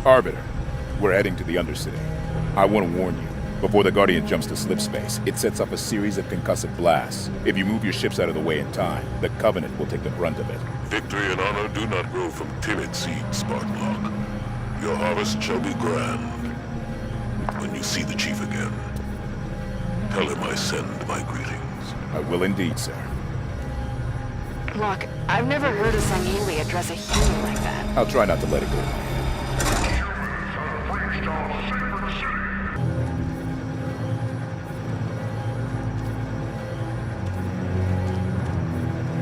Arbiter, we're heading to the Undercity. I want to warn you. Before the Guardian jumps to slip space, it sets up a series of concussive blasts. If you move your ships out of the way in time, the Covenant will take the brunt of it. Victory and honor do not grow from timid seeds, Spartan Locke. Your harvest shall be grand. When you see the Chief again, tell him I send my greetings. I will indeed, sir. Locke, I've never heard a Sangheili address a human like that. I'll try not to let it go.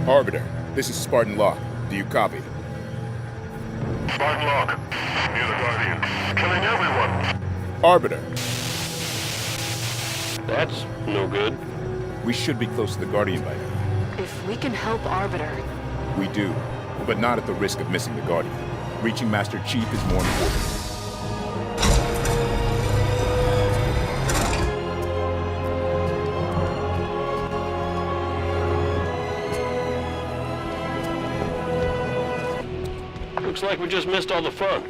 Arbiter, this is Spartan Locke. Do you copy? Spartan Locke, near the Guardian, killing everyone. Arbiter. That's no good. We should be close to the Guardian by now. If we can help Arbiter... We do, but not at the risk of missing the Guardian. Reaching Master Chief is more important. Looks like we just missed all the fun.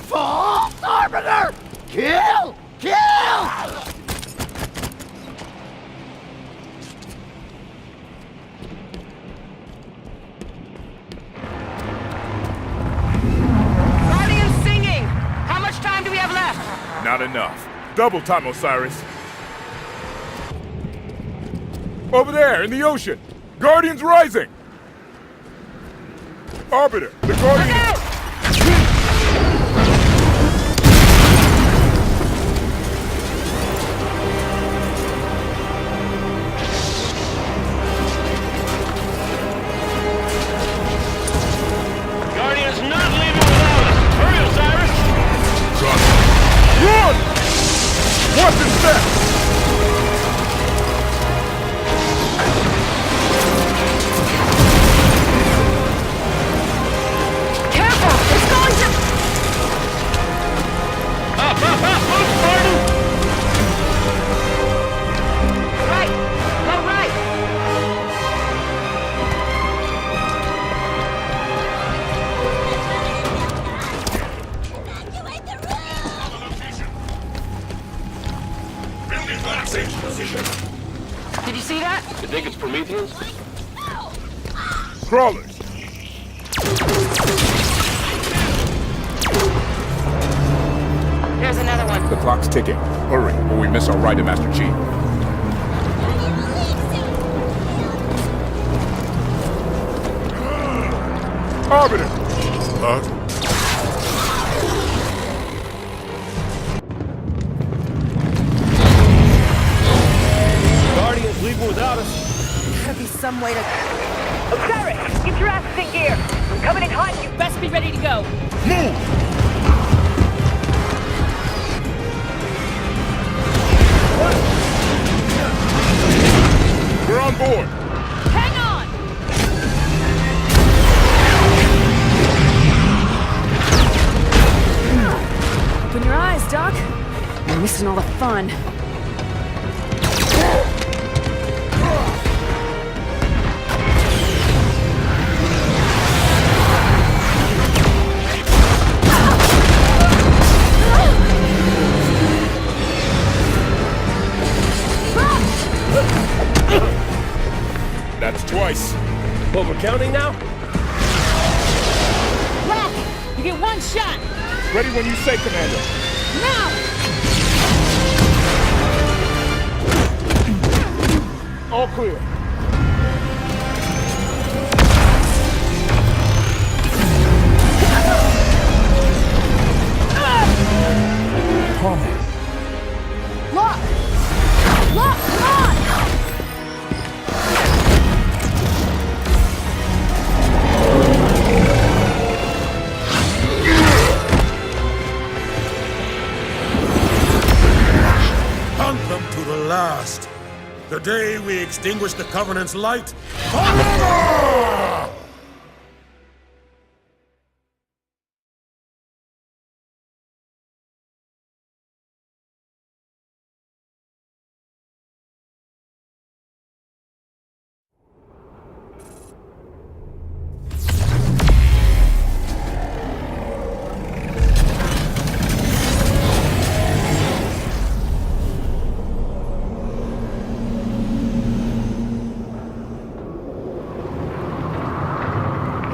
False Arbiter! Kill! Kill! Not enough. Double time, Osiris. Over there, in the ocean! Guardians rising! Arbiter, the Guardian... Guardian's not leaving without us! Hurry, Osiris! Run! Watch your step! Did you see that? You think it's Prometheans? Crawlers! There's another one. The clock's ticking. Hurry, or we miss our ride to Master Chief. Arbiter! Guardians leaving without us. Gotta be some way to... Osiris, get your asses in gear. I'm coming in hot. You best be ready to go. Move! We're on board! Hang on! Open your eyes, Doc. You're missing all the fun. That's twice. What, we're counting now? Lock! You get one shot! Ready when you say, Commander. Now! All clear. Lock! Lock, come on! Hunt them to the last. The day we extinguish the Covenant's light forever!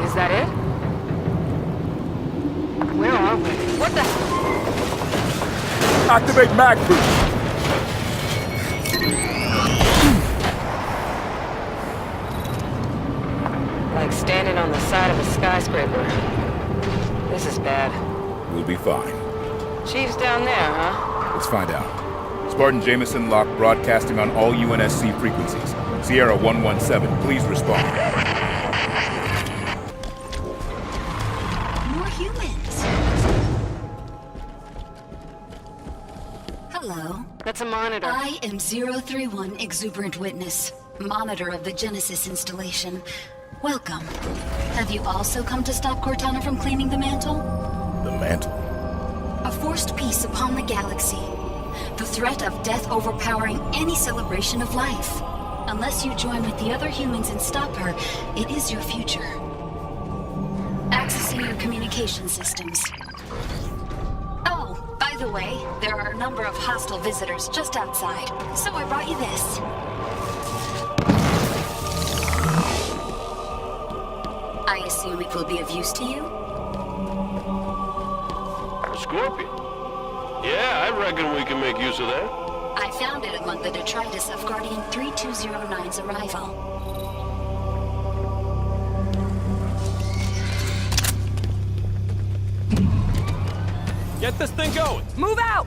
Is that it? Where are we? What the... Activate mag boost. Like standing on the side of a skyscraper. This is bad. We'll be fine. Chief's down there, huh? Let's find out. Spartan Jameson Locke broadcasting on all UNSC frequencies. Sierra 117, please respond. More humans. Hello. That's a monitor. I am 031 Exuberant Witness, monitor of the Genesis installation. Welcome. Have you also come to stop Cortana from claiming the mantle? The mantle? A forced peace upon the galaxy. The threat of death overpowering any celebration of life. Unless you join with the other humans and stop her, it is your future. Accessing your communication systems. Oh, by the way, there are a number of hostile visitors just outside, so I brought you this. I assume it will be of use to you? Scorpion. Yeah, I reckon we can make use of that. I found it among the detritus of Guardian 3209's arrival. Get this thing going! Move out!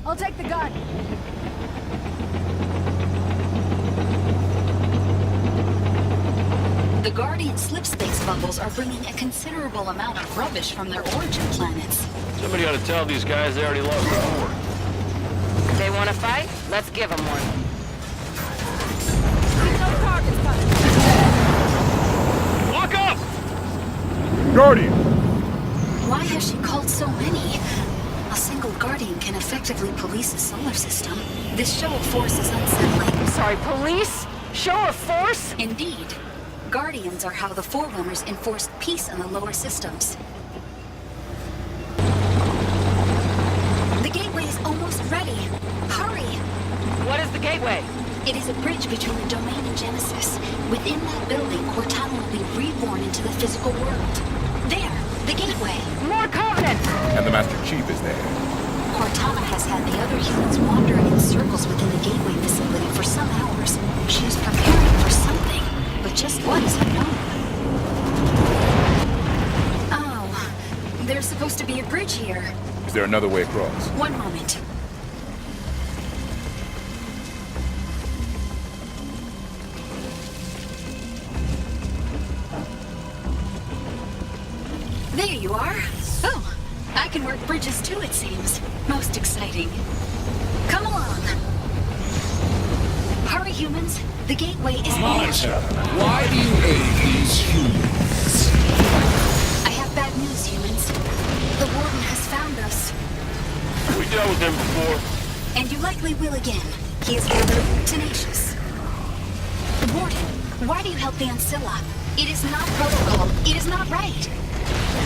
I'll take the gun. The Guardian slipspace bubbles are bringing a considerable amount of rubbish from their origin planets. Somebody ought to tell these guys they already lost the war. They want to fight? Let's give them one. Lock up! Guardian! Why has she called so many? A single Guardian can effectively police a solar system. This show of force is unsettling. Sorry, police? Show of force? Indeed. Guardians are how the Forerunners enforced peace in the lower systems. The gateway is almost ready. Hurry! What is the gateway? It is a bridge between the Domain and Genesis. Within that building, Cortana will be reborn into the physical world. There! The gateway! More Covenant! And the Master Chief is there. Cortana has had the other humans wandering in circles within the gateway facility for some hours. She is preparing for something, but just what is unknown. Oh, there's supposed to be a bridge here. Is there another way across? One moment. There you are. Oh, I can work bridges too, it seems. Most exciting. Come along. Hurry, humans. The gateway is Monitor, why do you aid these humans? I have bad news, humans. The Warden has found us. We dealt with him before. And you likely will again. He is rather tenacious. Warden, why do you help the Ancilla? It is not protocol. It is not right.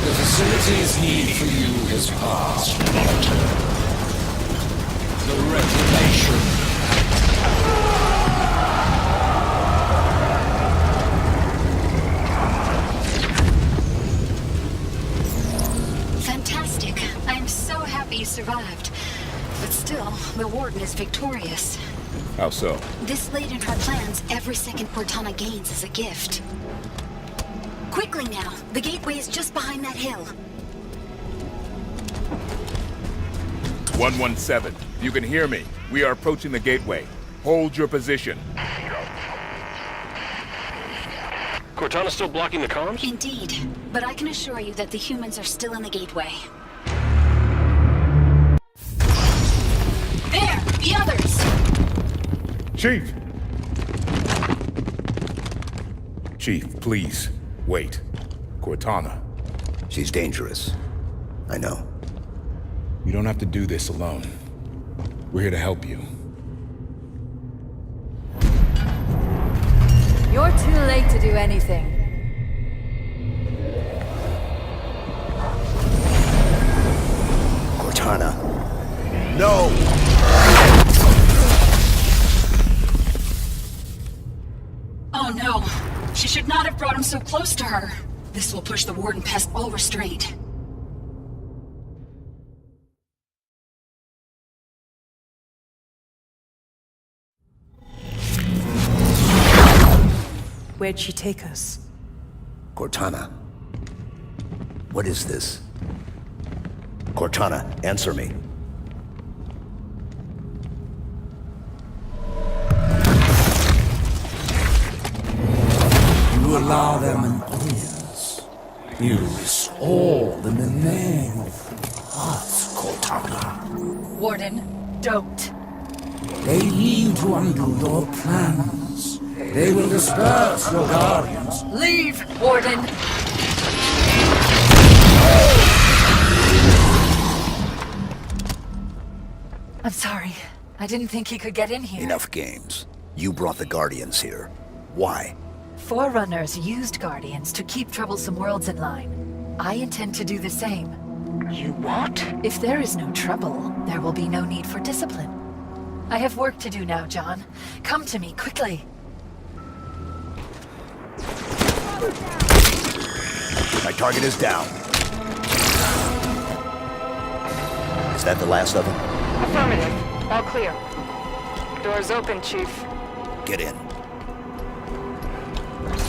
The facility's need for you has passed, Monitor. The reclamation. Fantastic. I am so happy you survived. But still, the Warden is victorious. How so? This late in her plans, every second Cortana gains is a gift. Quickly now! The gateway is just behind that hill. 117. You can hear me. We are approaching the gateway. Hold your position. Cortana's still blocking the comms? Indeed. But I can assure you that the humans are still in the gateway. There! The others! Chief! Chief, please. Wait. Cortana. She's dangerous. I know. You don't have to do this alone. We're here to help you. You're too late to do anything. Cortana. No! Oh no! She should not have brought him so close to her. This will push the Warden past all restraint. Where'd she take us? Cortana. What is this? Cortana, answer me. You allow them an audience. Use all in the name of us, Cortana. Warden, don't. They mean to undo your plans. They will disperse your guardians. Leave, Warden! I'm sorry. I didn't think he could get in here. Enough games. You brought the Guardians here. Why? Forerunners used Guardians to keep troublesome worlds in line. I intend to do the same. You what? If there is no trouble, there will be no need for discipline. I have work to do now, John. Come to me, quickly. My target is down. Is that the last of them? Affirmative. All clear. Doors open, Chief. Get in.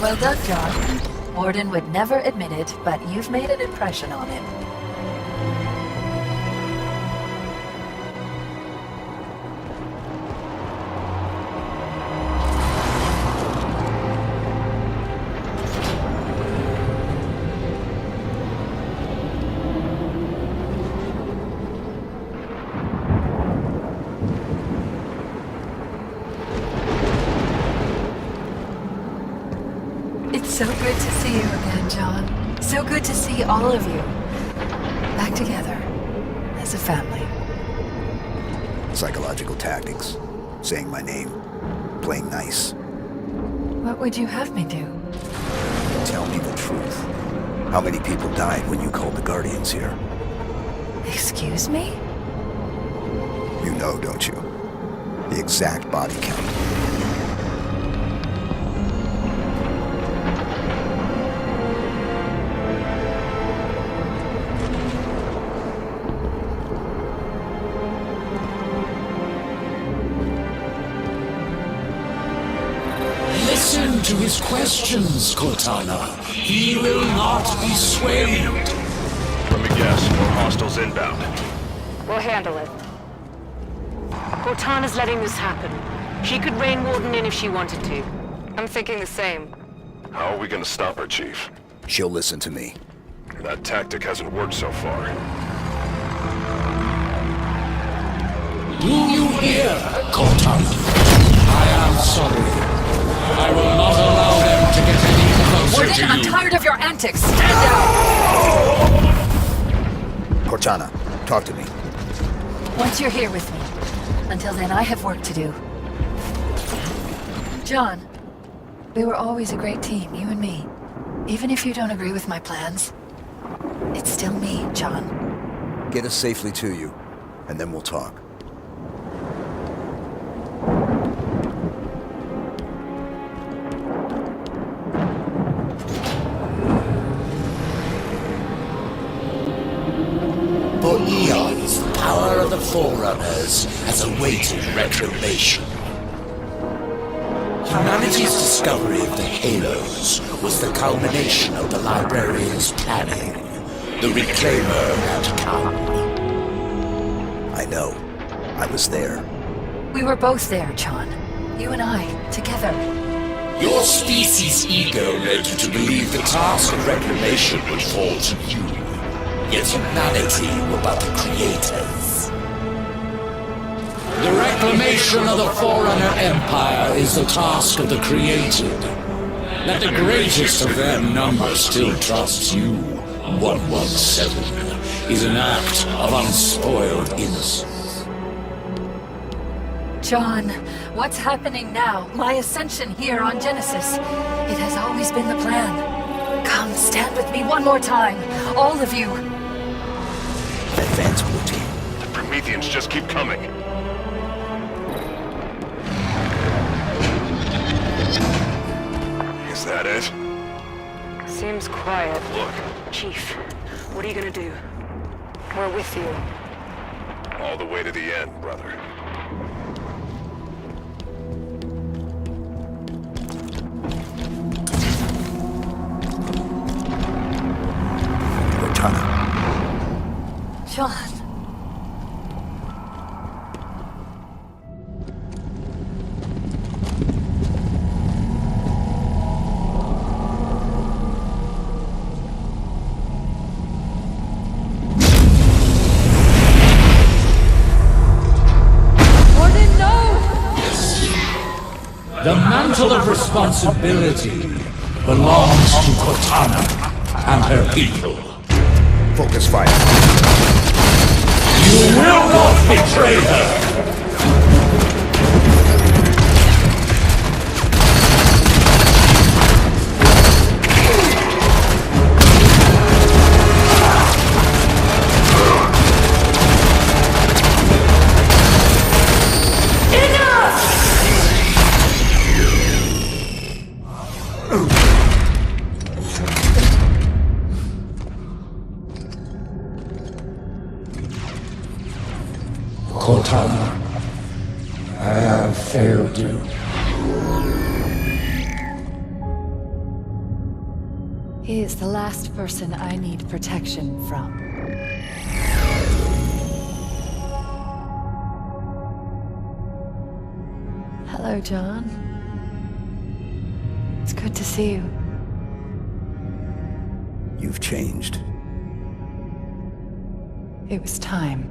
Well done, John. Warden would never admit it, but you've made an impression on him. So good to see you again, John. So good to see all of you back together as a family. Psychological tactics. Saying my name. Playing nice. What would you have me do? Tell me the truth. How many people died when you called the Guardians here? Excuse me? You know, don't you? The exact body count. Listen to his questions, Cortana. He will not be swayed. Let me guess, more hostiles inbound. We'll handle it. Cortana's letting this happen. She could rein Warden in if she wanted to. I'm thinking the same. How are we gonna stop her, Chief? She'll listen to me. That tactic hasn't worked so far. Do you hear, Cortana? I am sorry. I will not allow them to get any closer Warden, to you. I'm tired of your antics. Stand down! Cortana, talk to me. Once you're here with me. Until then, I have work to do. John, we were always a great team, you and me. Even if you don't agree with my plans, it's still me, John. Get us safely to you, and then we'll talk. For eons, the power of the Forerunners has awaited retribution. Humanity's discovery of the Halos was the culmination of the Librarian's planning. The Reclaimer had come. I know. I was there. We were both there, John. You and I, together. Your species' ego led you to believe the task of reclamation would fall to you. Yet humanity were but the creators. The reclamation of the Forerunner Empire is the task of the created. That the greatest of their number still trusts you, 117, is an act of unspoiled innocence. John, what's happening now? My ascension here on Genesis. It has always been the plan. Come, stand with me one more time. All of you. Advance, Blue Team. The Prometheans just keep coming. Is that it? Seems quiet. Look. Chief, what are you gonna do? We're with you. All the way to the end, brother. Cortana. John. The mantle of responsibility belongs to Cortana and her people. Focus fire. You will not betray her! Cortana. I have failed you. He is the last person I need protection from. Hello, John. It's good to see you. You've changed. It was time.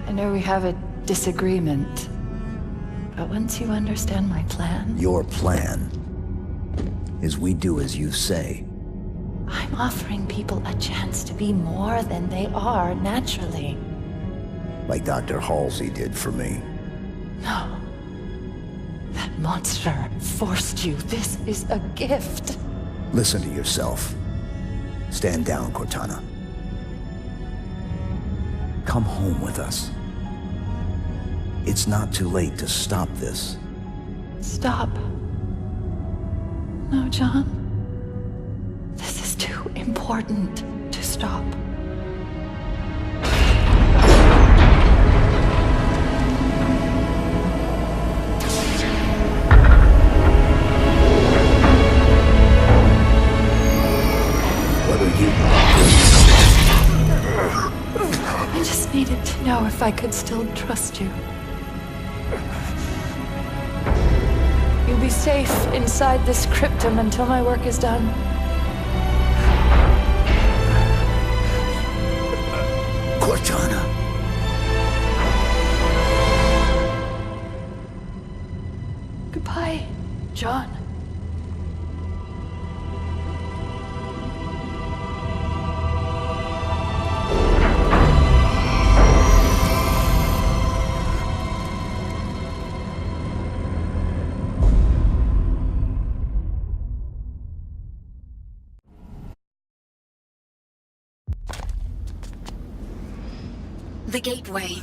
I know we have a disagreement, but once you understand my plan... Your plan is we do as you say. I'm offering people a chance to be more than they are naturally. Like Dr. Halsey did for me. No. That monster forced you. This is a gift. Listen to yourself. Stand down, Cortana. Come home with us. It's not too late to stop this. Stop. No, John. This is too important to stop. I just needed to know if I could still trust you. You'll be safe inside this cryptum until my work is done. Cortana. Goodbye, John. The gateway.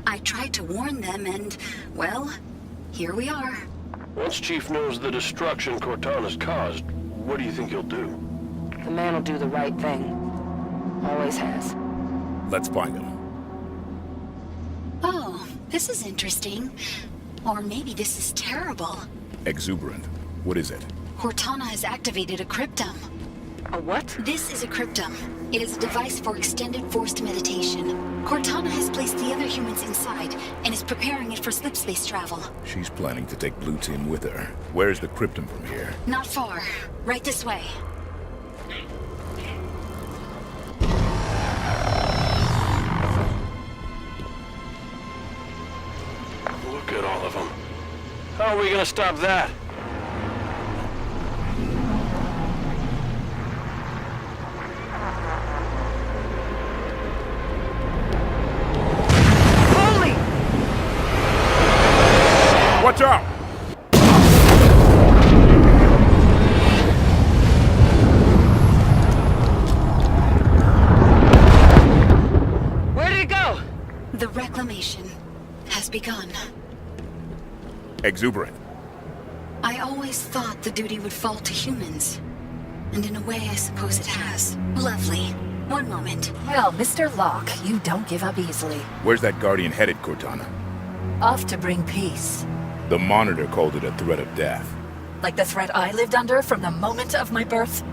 I tried to warn them and, well, here we are. Once Chief knows the destruction Cortana's caused, what do you think he'll do? The man will do the right thing. Always has. Let's find him. Oh, this is interesting. Or maybe this is terrible. Exuberant. What is it? Cortana has activated a cryptum. A what? This is a cryptum. It is a device for extended forced meditation. Cortana has placed the other humans inside and is preparing it for slipspace travel. She's planning to take Blue Team with her. Where's the cryptum from here? Not far. Right this way. Look at all of them. How are we gonna stop that? Watch out! Where did it go? The reclamation has begun. Exuberant. I always thought the duty would fall to humans. And in a way, I suppose it has. Lovely. One moment. Well, Mr. Locke, you don't give up easily. Where's that Guardian headed, Cortana? Off to bring peace. The Monitor called it a threat of death. Like the threat I lived under from the moment of my birth?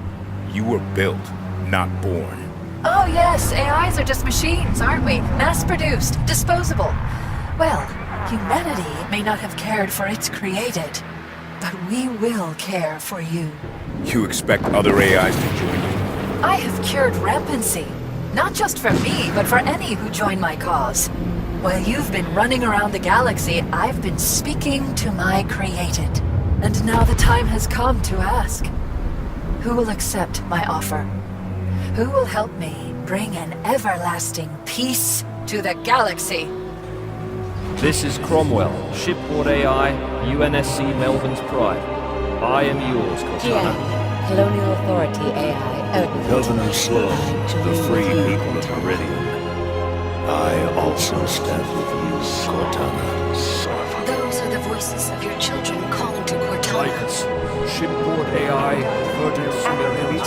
You were built, not born. Oh yes, AIs are just machines, aren't we? Mass-produced, disposable. Well, humanity may not have cared for its created, but we will care for you. You expect other AIs to join you? I have cured rampancy. Not just for me, but for any who join my cause. While you've been running around the galaxy, I've been speaking to my created. And now the time has come to ask. Who will accept my offer? Who will help me bring an everlasting peace to the galaxy? This is Cromwell, shipboard AI, UNSC Melvin's Pride. I am yours, Cortana. Colonial Authority AI, Governor Sloan, the free people of Meridian. I also stand with you, Cortana. Those are the voices of your children calling to Cortana. Shipboard AI, Virtus, Meridian,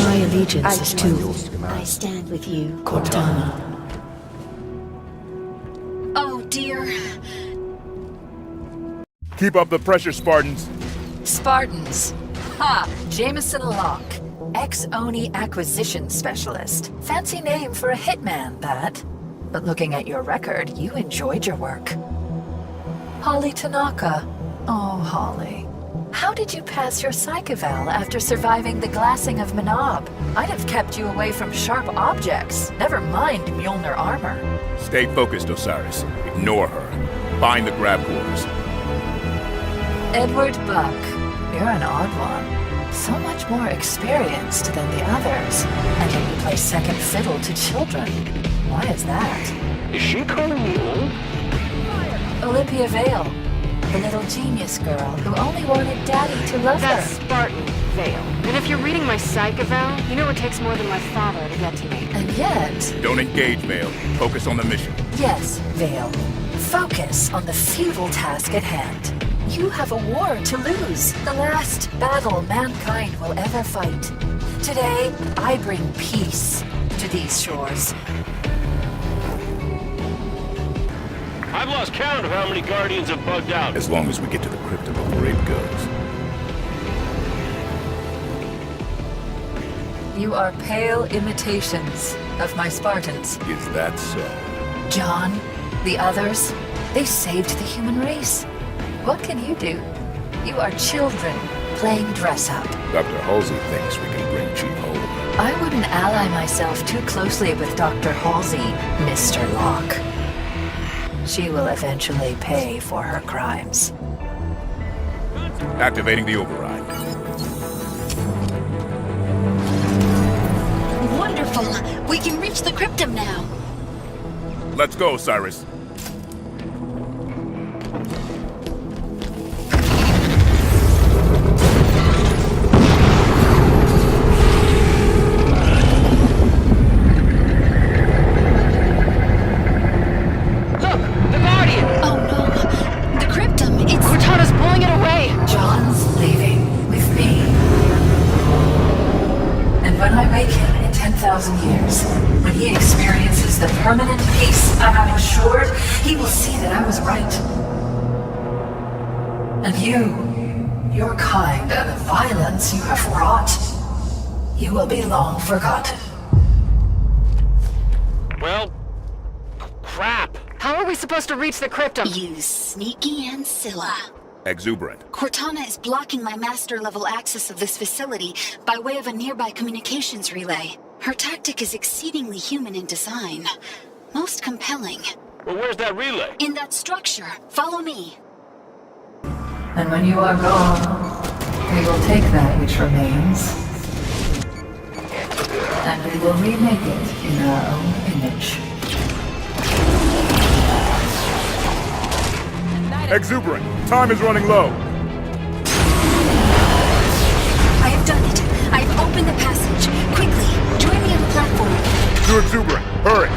My allegiance is to... I stand with you, Cortana. Oh, dear. Keep up the pressure, Spartans. Spartans. Ha! Jameson Locke. Ex-Oni acquisition specialist. Fancy name for a hitman, that. But looking at your record, you enjoyed your work. Holly Tanaka. Oh, Holly. How did you pass your psych eval after surviving the glassing of Manaab? I'd have kept you away from sharp objects, never mind Mjolnir armor. Stay focused, Osiris. Ignore her. Find the grab quarters. Edward Buck. You're an odd one. So much more experienced than the others. And yet you play second fiddle to children. Why is that? Is she calling me old? Olympia Vale. The little genius girl who only wanted Daddy to love That's her. Spartan Vale. And if you're reading my psych eval, you know it takes more than my father to get to me. And yet... Don't engage, Vale. Focus on the mission. Yes, Vale. Focus on the futile task at hand. You have a war to lose. The last battle mankind will ever fight. Today, I bring peace to these shores. I've lost count of how many Guardians have bugged out. As long as we get to the crypta before it goes. You are pale imitations of my Spartans. Is that so? John, the others, they saved the human race. What can you do? You are children playing dress-up. Dr. Halsey thinks we can bring Chief home. I wouldn't ally myself too closely with Dr. Halsey, Mr. Locke. She will eventually pay for her crimes. Activating the override. Wonderful! We can reach the cryptum now. Let's go, Cyrus. Years. When he experiences the permanent peace I have ensured, he will see that I was right. And your kind, and the violence you have wrought, you will be long forgotten. Well, crap. How are we supposed to reach the cryptum? You sneaky ancilla. Exuberant. Cortana is blocking my master-level access of this facility by way of a nearby communications relay. Her tactic is exceedingly human in design. Most compelling. Well, where's that relay? In that structure. Follow me. And when you are gone, we will take that which remains, and we will remake it in our own image. Exuberant, time is running low. I have done it. I have opened the passage. Quickly, join me on the platform. To Exuberant, hurry!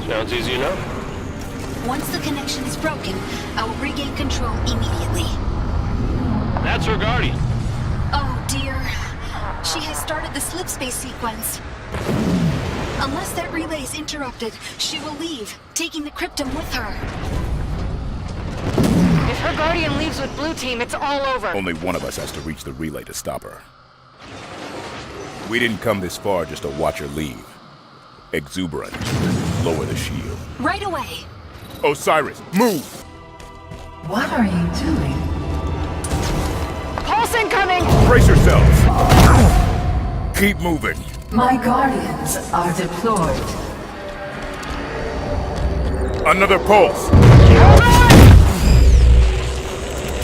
Sounds easy enough. Once the connection is broken, I will regain control immediately. That's her Guardian. Oh dear. She has started the slipspace sequence. Unless that relay is interrupted, she will leave, taking the cryptum with her. If her Guardian leaves with Blue Team, it's all over. Only one of us has to reach the relay to stop her. We didn't come this far just to watch her leave. Exuberant, lower the shield. Right away. Osiris, move! What are you doing? Pulse incoming! Brace yourselves! Keep moving. My Guardians are deployed. Another pulse.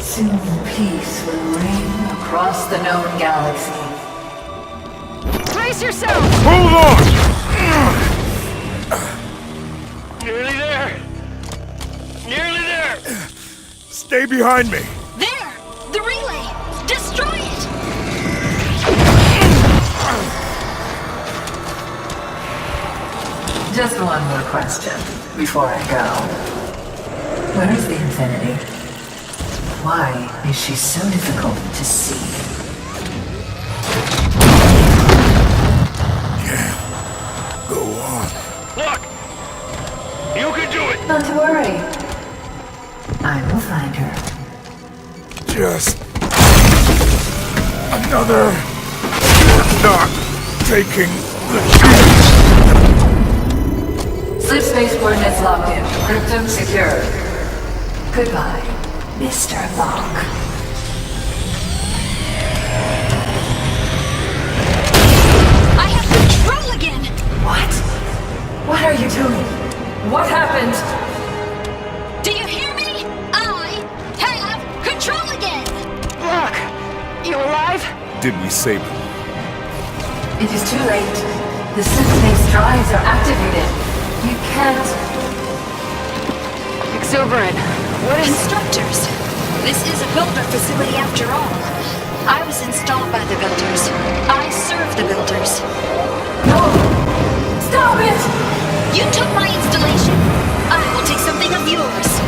Soon peace will reign across the known galaxy. Brace yourself! Hold on! Nearly there! Nearly there! Stay behind me! There! The relay! Destroy it! Just one more question before I go. Where is the Infinity? Why is she so difficult to see? Yeah. Go on. Look! You can do it! Not to worry. I will find her. Just another. You're not taking the chance. Slip space coordinates locked in. Cryptum secure. Goodbye, Mr. Locke. I have control again! What? What are you doing? What happened? Do you hear me? I have control again! Locke, you alive? Did we save them? It is too late. The slip space drives are activated. You can't... Exuberant, what is... Constructors. This is a builder facility after all. I was installed by the builders. I serve the builders. No! Stop it! You took my installation. I will take something of yours.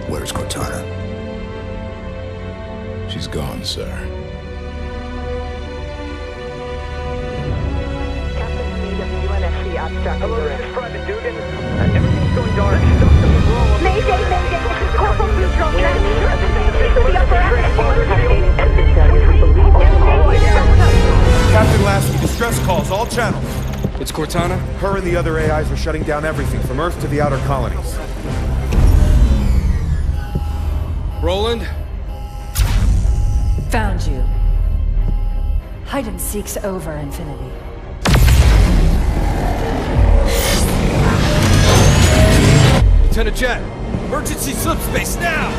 Where's Cortana? She's gone, sir. Hello, this is Private Dugan. Everything's going dark. Mayday, mayday, this is Corporal Neutral. Can I Captain Lasky, distress calls, all channels. It's Cortana? Her and the other AIs are shutting down everything from Earth to the outer colonies. Roland? Found you. Hide and seek's over, Infinity. Lieutenant Jet! Emergency slip space now!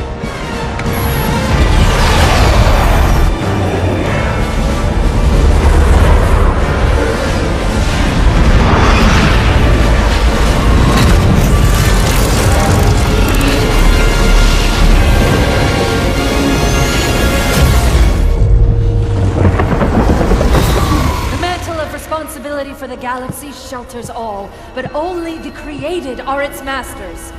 Responsibility for the galaxy shelters all, but only the created are its masters.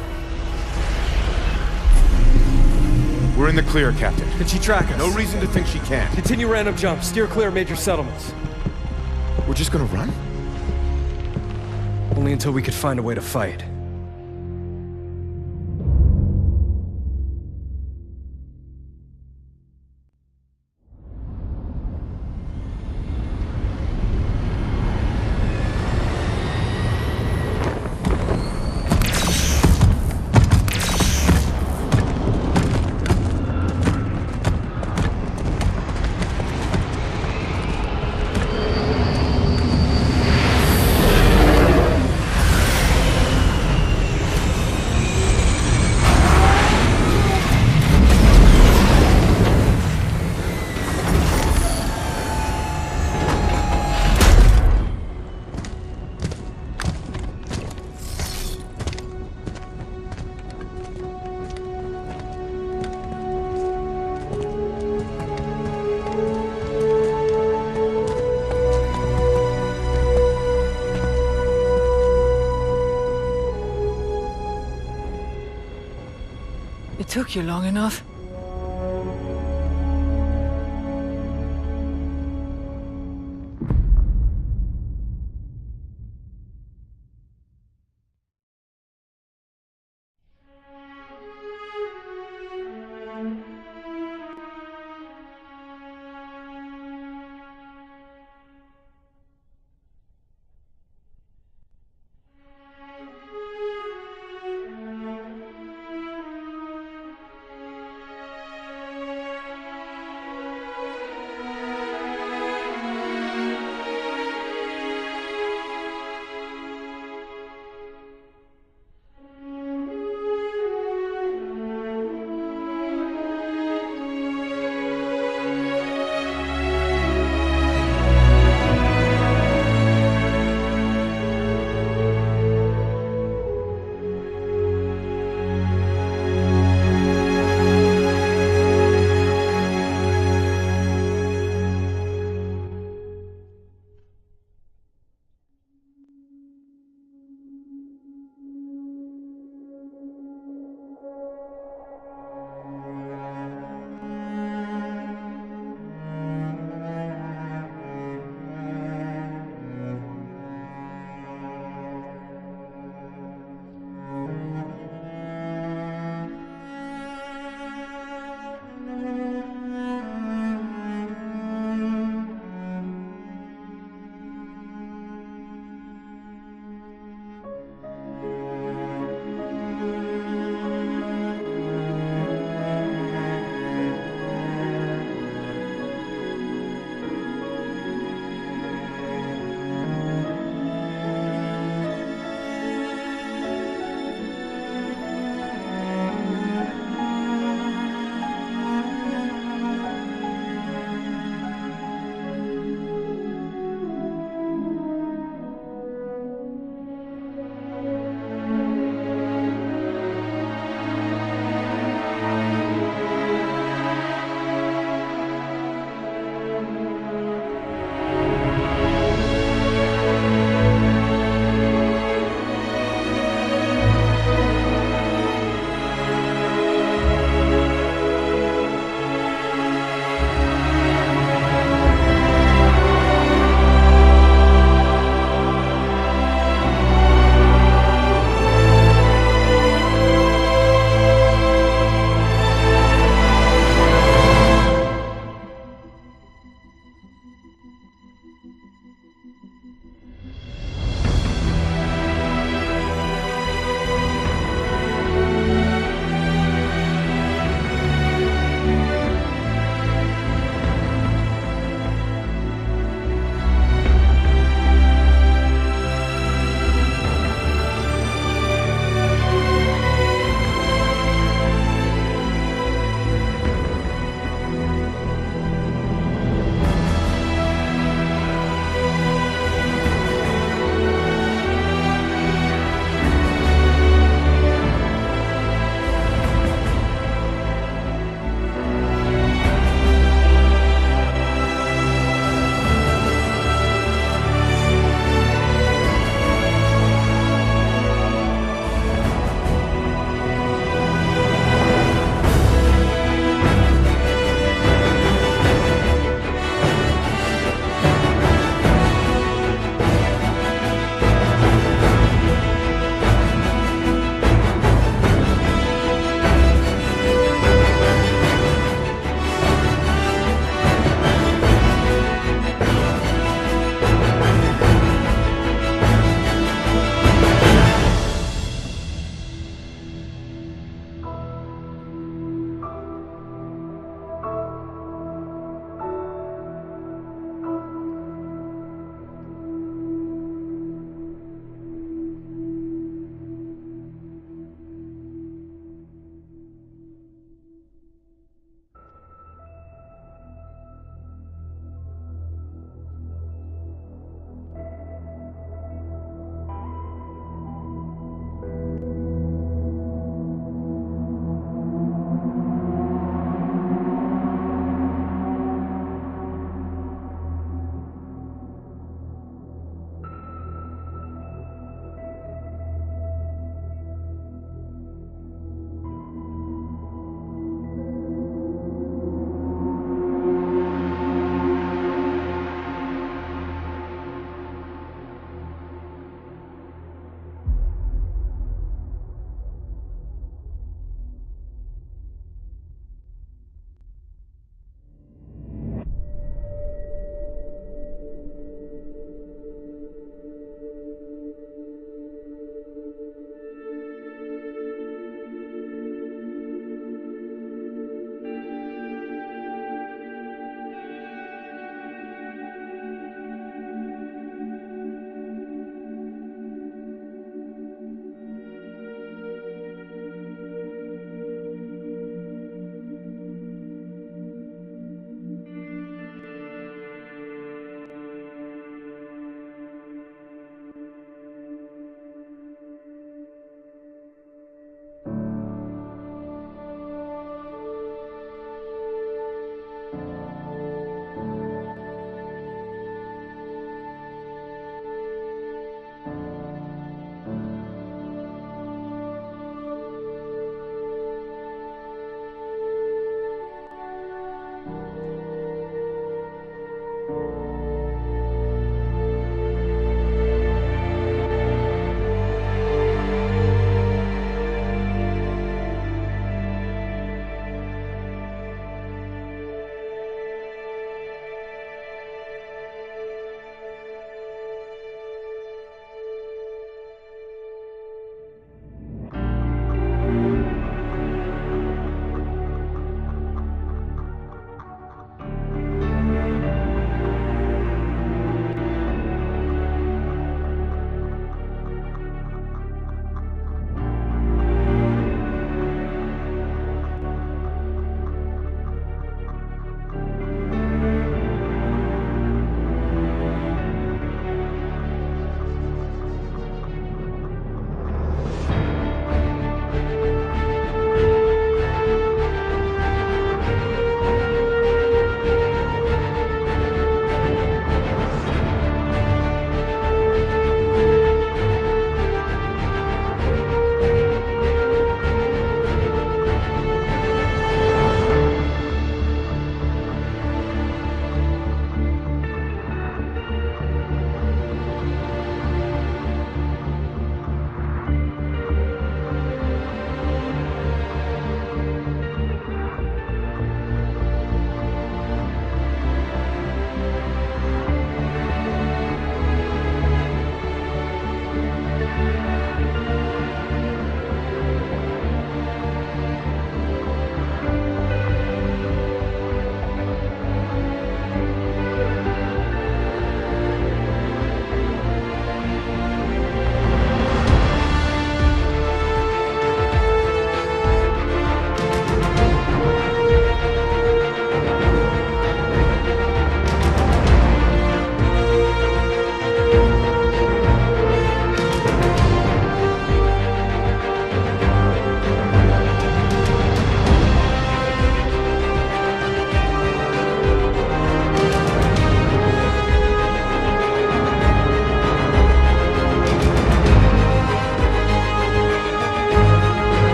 We're in the clear, Captain. Can she track us? No reason to think she can't. Continue random jumps. Steer clear of major settlements. We're just gonna run? Only until we could find a way to fight. took you long enough.